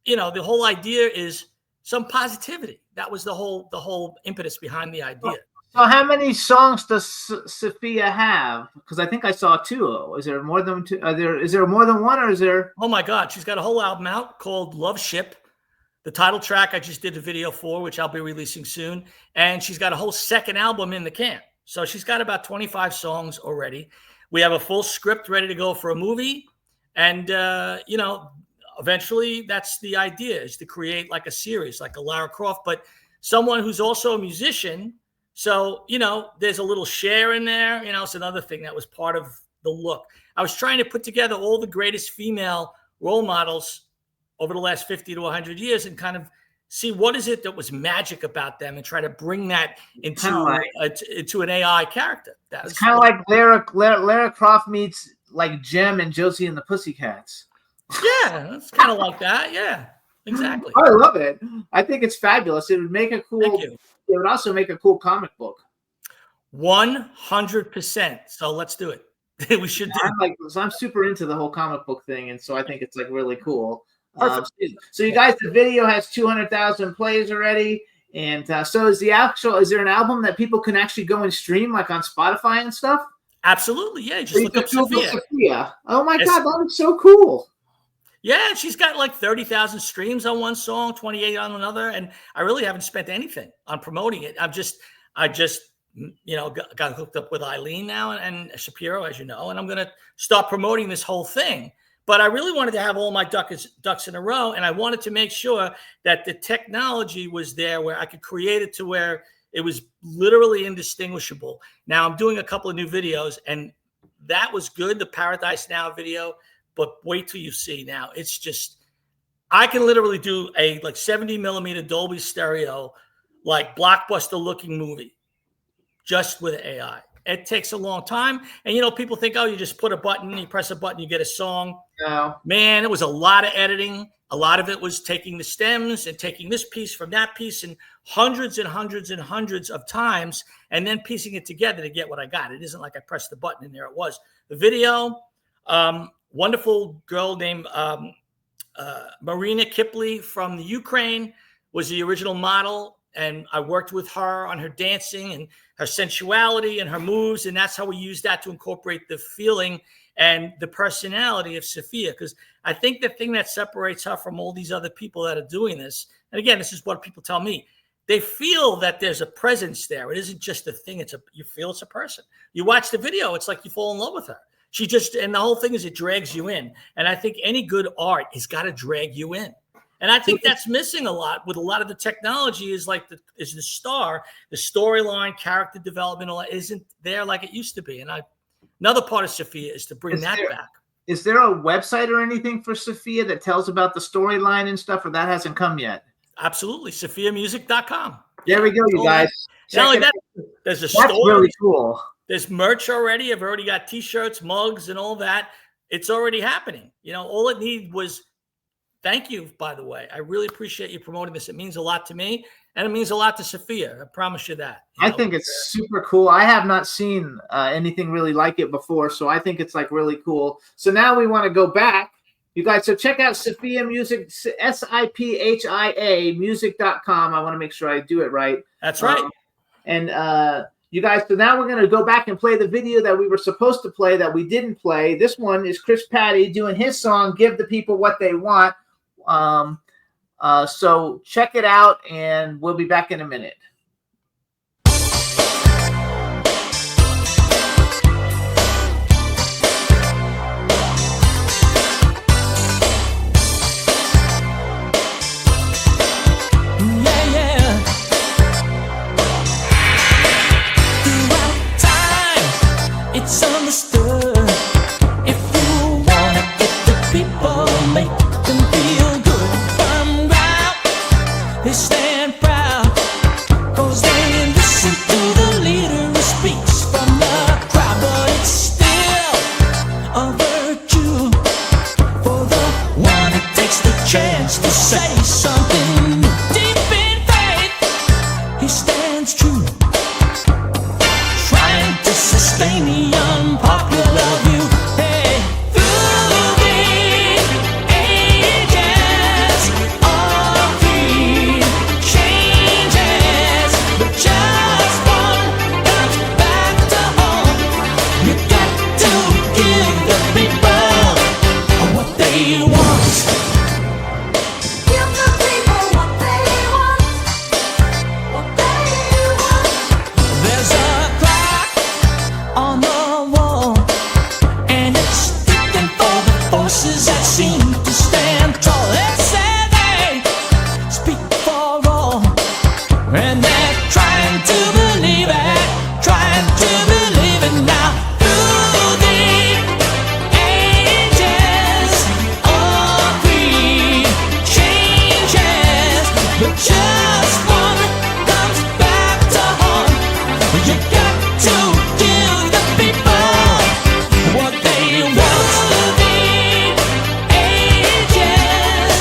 the whole idea is some positivity. That was the whole impetus behind the idea. So how many songs does Sophia have? Because I think I saw two. Is there more than two? Is there more than one, or is there? Oh my God, she's got a whole album out called Love Ship. The title track I just did the video for, which I'll be releasing soon. And she's got a whole second album in the can. So she's got about 25 songs already. We have a full script ready to go for a movie. And, eventually that's the idea, is to create like a series, like a Lara Croft, but someone who's also a musician. So, there's a little Cher in there. It's another thing that was part of the look. I was trying to put together all the greatest female role models over the last 50 to 100 years and kind of see what is it that was magic about them and try to bring that into an AI character. It's kind of like Lara Croft meets like Jem and Josie and the Pussycats. Yeah, it's kind of like that. Yeah. Exactly. I love it. I think it's fabulous. It would make a cool. Thank you. It would also make a cool comic book. 100%. So let's do it. We should do. I'm super into the whole comic book thing, and so I think it's like really cool. So you guys, the video has 200,000 plays already, and so is there an album that people can actually go and stream like on Spotify and stuff? Absolutely, yeah. Just look up Sophia. Oh my God, that is so cool. Yeah, she's got like 30,000 streams on one song, 28 on another, and I really haven't spent anything on promoting it. I just got hooked up with Eileen now and Shapiro, as you know, and I'm going to start promoting this whole thing. But I really wanted to have all my ducks in a row, and I wanted to make sure that the technology was there where I could create it to where it was literally indistinguishable. Now I'm doing a couple of new videos, and that was good, the Paradise Now video, but wait till you see now. It's just, I can literally do a like 70 millimeter Dolby stereo, like blockbuster looking movie just with AI. It takes a long time. And, people think, oh, you just put a button, you press a button, you get a song. No. Man, it was a lot of editing. A lot of it was taking the stems and taking this piece from that piece and hundreds and hundreds and hundreds of times and then piecing it together to get what I got. It isn't like I pressed the button and there it was. The video, wonderful girl named Marina Kipley from the Ukraine was the original model. And I worked with her on her dancing and her sensuality and her moves. And that's how we use that to incorporate the feeling and the personality of Sophia. Because I think the thing that separates her from all these other people that are doing this, and again, this is what people tell me, they feel that there's a presence there. It isn't just a thing. You feel it's a person. You watch the video, it's like you fall in love with her. And the whole thing is it drags you in. And I think any good art has got to drag you in. And I think that's missing a lot with a lot of the technology is like the storyline, character development, all that isn't there like it used to be. And another part of Sophia is to bring that back. Is there a website or anything for Sophia that tells about the storyline and stuff, or that hasn't come yet? Absolutely. SophiaMusic.com. There we go, you guys. Not only that, there's a store. That's really cool. There's merch already. I've already got T-shirts, mugs, and all that. It's already happening. All it needed was thank you, by the way. I really appreciate you promoting this. It means a lot to me, and it means a lot to Sophia. I promise you that. I think it's super cool. I have not seen anything really like it before, so I think it's like really cool. So now we want to go back. You guys, so check out Sophia Music, SIPHIA music.com. I want to make sure I do it right. That's right. You guys, so now we're going to go back and play the video that we were supposed to play that we didn't play. This one is Chris Pati doing his song, Give the People What They Want. So check it out, and we'll be back in a minute. It's understood. If you wanna get the people, make them feel good. From ground, they stand proud, 'cause they listen to the leader who speaks from the crowd. But it's still a virtue for the one who takes the chance to say something new. Deep in faith, he stands true, trying to sustain the unpopular view. Hey, through the ages, all creed changes, but just one comes back to home. You got to give the people what they want. Give the people what they want, what they want. There's a clock on the wall, and it's ticking for the forces that seem to stand tall. They say they speak for all, and they're trying to believe it, trying to believe it now. Through the ages, all creed changes, but just one comes back to haunt. You got to give the people what they want. Through the ages,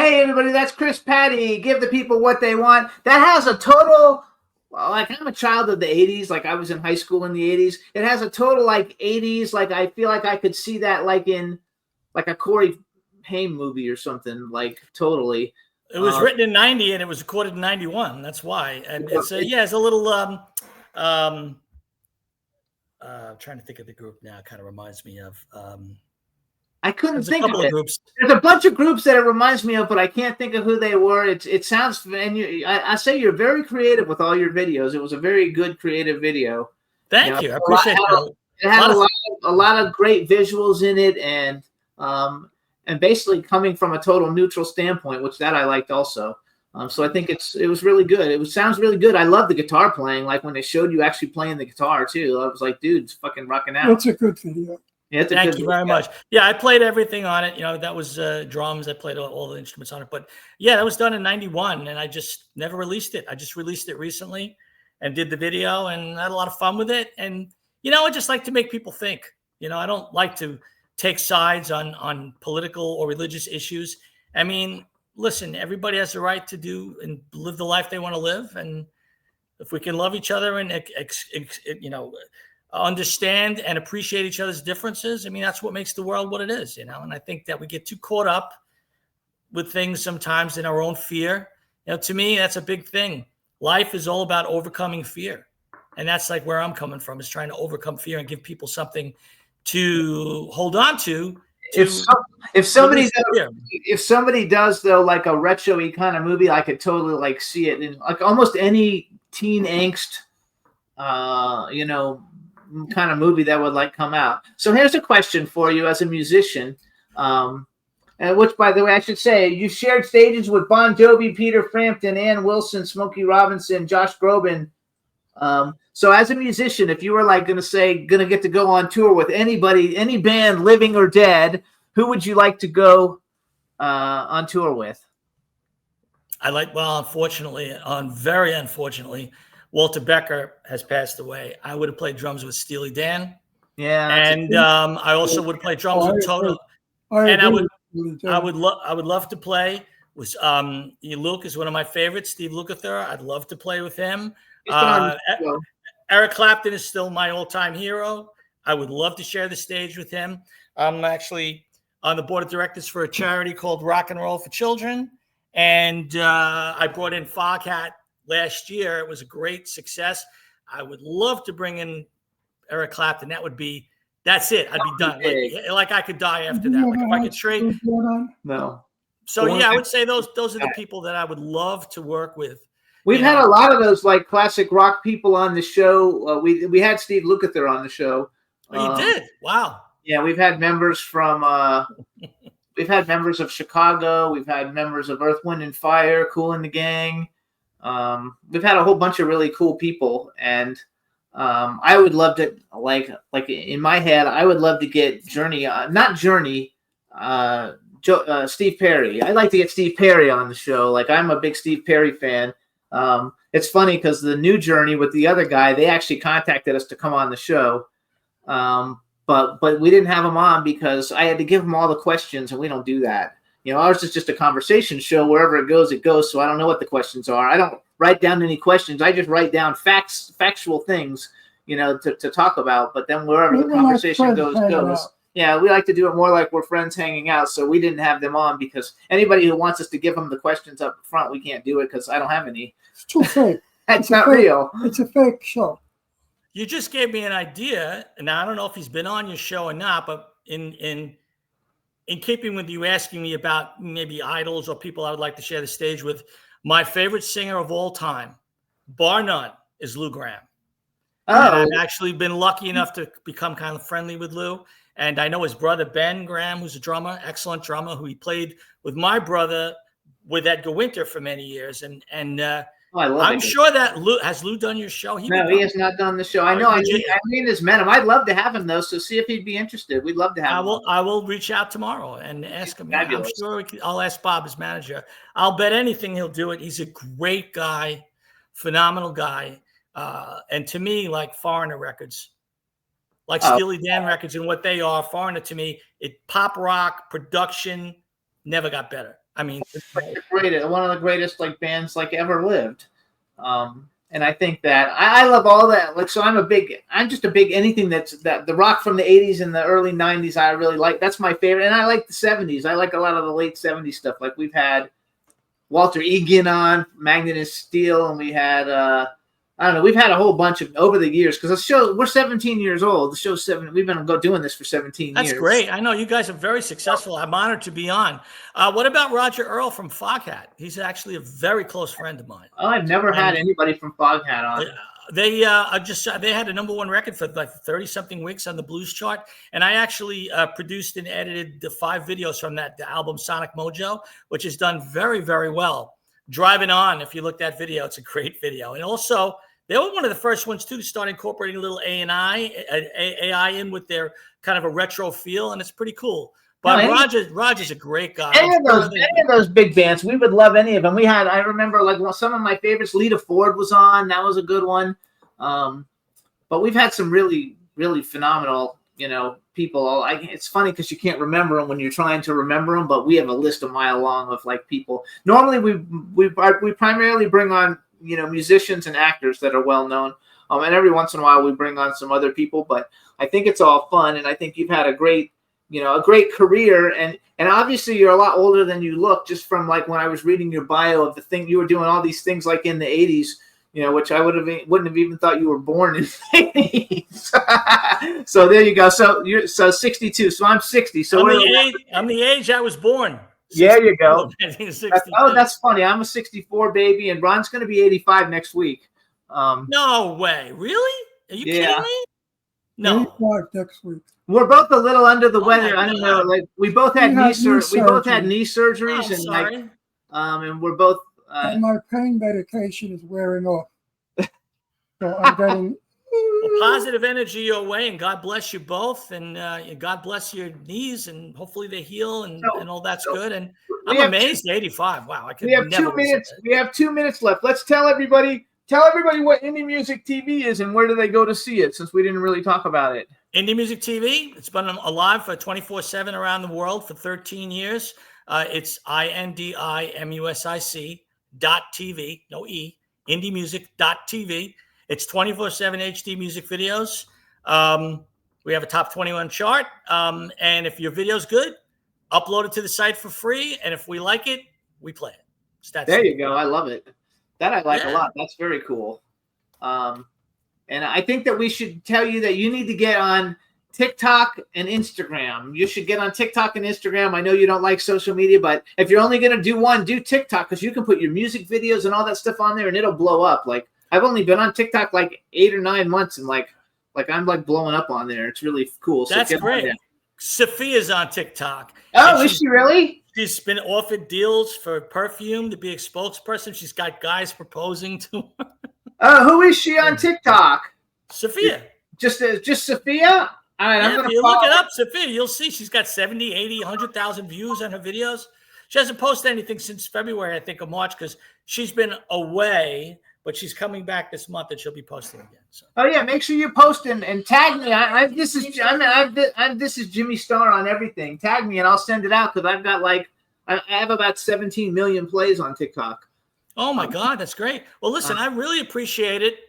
hey everybody, that's Chris Pati. Give the people what they want. That has a total, well, like I'm a child of the 80s. Like I was in high school in the 80s. It has a total like 80s. Like I feel like I could see that like in like a Corey Haim movie or something. Like totally. It was written in 90 and it was recorded in 91. That's why. And it's it's a little trying to think of the group now. It kind of reminds me of I couldn't there's a think couple of of it. groups. There's a bunch of groups that it reminds me of, but I can't think of who they were. It sounds, and I say you're very creative with all your videos. It was a very good creative video. Thank you. I appreciate that. It had a lot of great visuals in it, and basically coming from a total neutral standpoint, which that I liked also. So I think it was really good. It sounds really good. I love the guitar playing. Like when they showed you actually playing the guitar too, I was like, dude, it's fucking rocking out. It's a good video. Yeah, Thank you very much. Yeah, I played everything on it. You know, that was drums. I played all the instruments on it. But yeah, that was done in 91, and I just never released it. I just released it recently and did the video, and had a lot of fun with it. And, you know, I just like to make people think. You know, I don't like to take sides on political or religious issues. I mean, listen, everybody has the right to do and live the life they want to live. And if we can love each other and, you know, understand and appreciate each other's differences, I mean, that's what makes the world what it is, you know. And I think that we get too caught up with things sometimes in our own fear. You know, to me, that's a big thing. Life is all about overcoming fear. And that's like where I'm coming from, is trying to overcome fear and give people something to hold on to. If somebody does though, like a retro-y kind of movie, I could totally like see it in like almost any teen angst, you know, kind of movie that would like come out. So here's a question for you as a musician, and which, by the way, I should say, you shared stages with Bon Jovi, Peter Frampton, Ann Wilson, Smokey Robinson, Josh Groban. So as a musician, if you were like going to get to go on tour with anybody, any band, living or dead, who would you like to go on tour with? Very unfortunately, Walter Becker has passed away. I would have played drums with Steely Dan. Yeah. And I also would play drums with Toto. And I would love to play with Luke is one of my favorites. Steve Lukather. I'd love to play with him. Eric Clapton is still my all-time hero. I would love to share the stage with him. I'm actually on the board of directors for a charity called Rock and Roll for Children. And I brought in Foghat last year. It was a great success. I would love to bring in Eric Clapton. That's it. I'd be done. Like I could die after that. Like if I could trade. No. So yeah, I would say those are the people that I would love to work with. We've had a lot of those like classic rock people on the show. We had Steve Lukather on the show. Oh, you did? Wow. Yeah, we've had members from we've had members of Chicago. We've had members of Earth, Wind, and Fire, Kool and the Gang. We've had a whole bunch of really cool people, and I would love to like in my head, I would love to get Steve Perry. I'd like to get Steve Perry on the show. Like I'm a big Steve Perry fan. It's funny because the new Journey with the other guy, they actually contacted us to come on the show. But we didn't have him on because I had to give him all the questions, and we don't do that. You know, ours is just a conversation show. Wherever it goes, it goes. So I don't know what the questions are. I don't write down any questions. I just write down factual things, you know, to talk about. But then wherever the conversation goes. Yeah, we like to do it more like we're friends hanging out. So we didn't have them on because anybody who wants us to give them the questions up front, we can't do it because I don't have any. It's too fake. That's not real. It's a fake show. You just gave me an idea, and I don't know if he's been on your show or not, but in keeping with you asking me about maybe idols or people I would like to share the stage with, my favorite singer of all time, bar none, is Lou Gramm. Oh. And I've actually been lucky enough to become kind of friendly with Lou. And I know his brother, Ben Graham, who's a drummer, excellent drummer, who he played with my brother with Edgar Winter for many years. And I'm sure that Lou done your show. He has not done the show. I know. I mean, has met him. I'd love to have him though. So see if he'd be interested. We'd love to have him. I will reach out tomorrow and ask him. Fabulous. I'm sure I'll ask Bob, his manager. I'll bet anything he'll do it. He's a great guy, phenomenal guy. And to me, like Foreigner records, like Steely Dan records and what they are, Foreigner to me, pop rock production never got better. I mean, one of the greatest like bands like ever lived. And I think that I love all that. Like, so I'm just a big anything that the rock from the 80s and the early 90s I really like. That's my favorite. And I like the 70s. I like a lot of the late 70s stuff. Like we've had Walter Egan on, Magnet and Steel, and we had I don't know, we've had a whole bunch of over the years because the show, we're 17 years old. The show's 7. We've been doing this for 17 years. That's great. I know you guys are very successful. I'm honored to be on. What about Roger Earl from Foghat? He's actually a very close friend of mine. Oh, I've never had anybody from Foghat on. They had a #1 record for like 30-something weeks on the blues chart, and I actually produced and edited the 5 videos from the album Sonic Mojo, which is done very, very well. Driving On, if you look at that video, it's a great video. And also, they were one of the first ones too to start incorporating a little AI in with their kind of a retro feel, and it's pretty cool. But Roger's a great guy. Any of those big bands, we would love any of them. I remember like some of my favorites. Lita Ford was on. That was a good one. But we've had some really, really phenomenal, people. It's funny because you can't remember them when you're trying to remember them. But we have a list a mile long of like people. Normally, we primarily bring on musicians and actors that are well known. And every once in a while we bring on some other people. But I think it's all fun, and I think you've had a great career, and obviously you're a lot older than you look, just from like when I was reading your bio of the thing you were doing all these things like in the 80s, which I wouldn't have even thought you were born in the 80s. So there you go. So you're 62. So I'm 60. So I'm the age I was born. There you go. That's funny. I'm a 64 baby, and Ron's going to be 85 next week. No way. Really? Are you kidding me? No. 85 next week. We're both a little under the weather. My I don't God. know. Like we both had knee surgeries, I'm and sorry. and we're both. And my pain medication is wearing off. So I'm getting Positive energy your way, and God bless you both, and God bless your knees, and hopefully they heal, and all that's good. And I'm amazed, 85. Wow, I could. We have 2 minutes. We have 2 minutes left. Let's tell everybody what IndiMusicTV is and where do they go to see it, since we didn't really talk about it. IndiMusicTV. It's been alive for 24/7 around the world for 13 years. It's INDIMUSIC.TV, no E, IndiMusic.TV. It's 24/7 HD music videos. We have a top 21 chart. And if your video's good, upload it to the site for free. And if we like it, we play it. There you go. I love it. That I like a lot. That's very cool. And I think that we should tell you that you need to get on TikTok and Instagram. You should get on TikTok and Instagram. I know you don't like social media, but if you're only going to do one, do TikTok, because you can put your music videos and all that stuff on there and it'll blow up. Like, I've only been on TikTok like 8 or 9 months, and like I'm like blowing up on there. It's really cool. So that's great. Sophia's on TikTok. Oh, is she really? She's been offered deals for perfume to be a spokesperson. She's got guys proposing to her. Who is she on TikTok? Sophia. Just Sophia? All right, I'm going to look it up, Sophia. You'll see she's got 70, 80, 100,000 views on her videos. She hasn't posted anything since February, I think, or March, because she's been away. But she's coming back this month, and she'll be posting again. So. Oh yeah, make sure you post and tag me. This is Jimmy Star on everything. Tag me and I'll send it out, because I've got I have about 17 million plays on TikTok. Oh my God, that's great. Well, listen, I really appreciate it.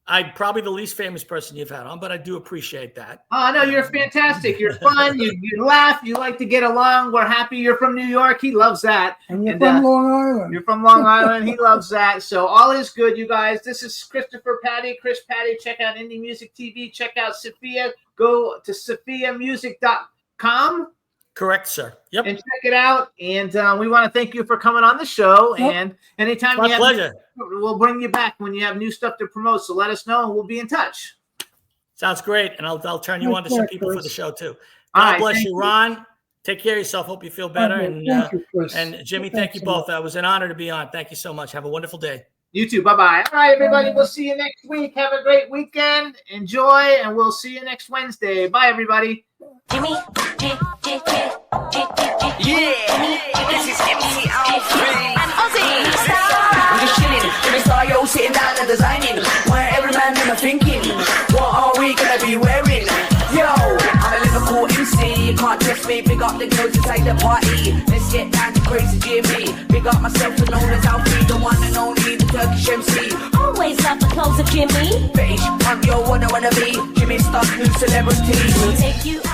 I'm probably the least famous person you've had on, but I do appreciate that. Oh no, you're fantastic. You're fun. you laugh. You like to get along. We're happy you're from New York. He loves that. And you're from Long Island. You're from Long Island. He loves that. So all is good, you guys. This is Chris Pati. Check out IndiMusicTV. Check out Sophia. Go to sophiamusic.com. Correct, sir. Yep. And check it out. And we want to thank you for coming on the show. Yep. And anytime my pleasure. We'll bring you back when you have new stuff to promote. So let us know, and we'll be in touch. Sounds great. And I'll turn you on to some people for the show too. God bless you, Ron. Take care of yourself. Hope you feel better. And Jimmy, thank you both. It was an honor to be on. Thank you so much. Have a wonderful day. You too. Bye-bye. All right, everybody. We'll see you next week. Have a great weekend. Enjoy, and we'll see you next Wednesday. Bye, everybody. Jimmy, yeah, this is MC Alfred. I'm just chilling, Jimmy Star, yo, sitting down and designing. Where every man in a thinking, what are we gonna be wearing? Yo, I'm a Liverpool MC, you can't can't trust me. Big up the girls inside the party. Let's get down to crazy Jimmy. Big up myself and known as Alfie, the one and only, the Turkish MC. Always love the clothes of Jimmy. Bitch, I'm your one I wanna be. Jimmy Star, new celebrity. We'll take you out.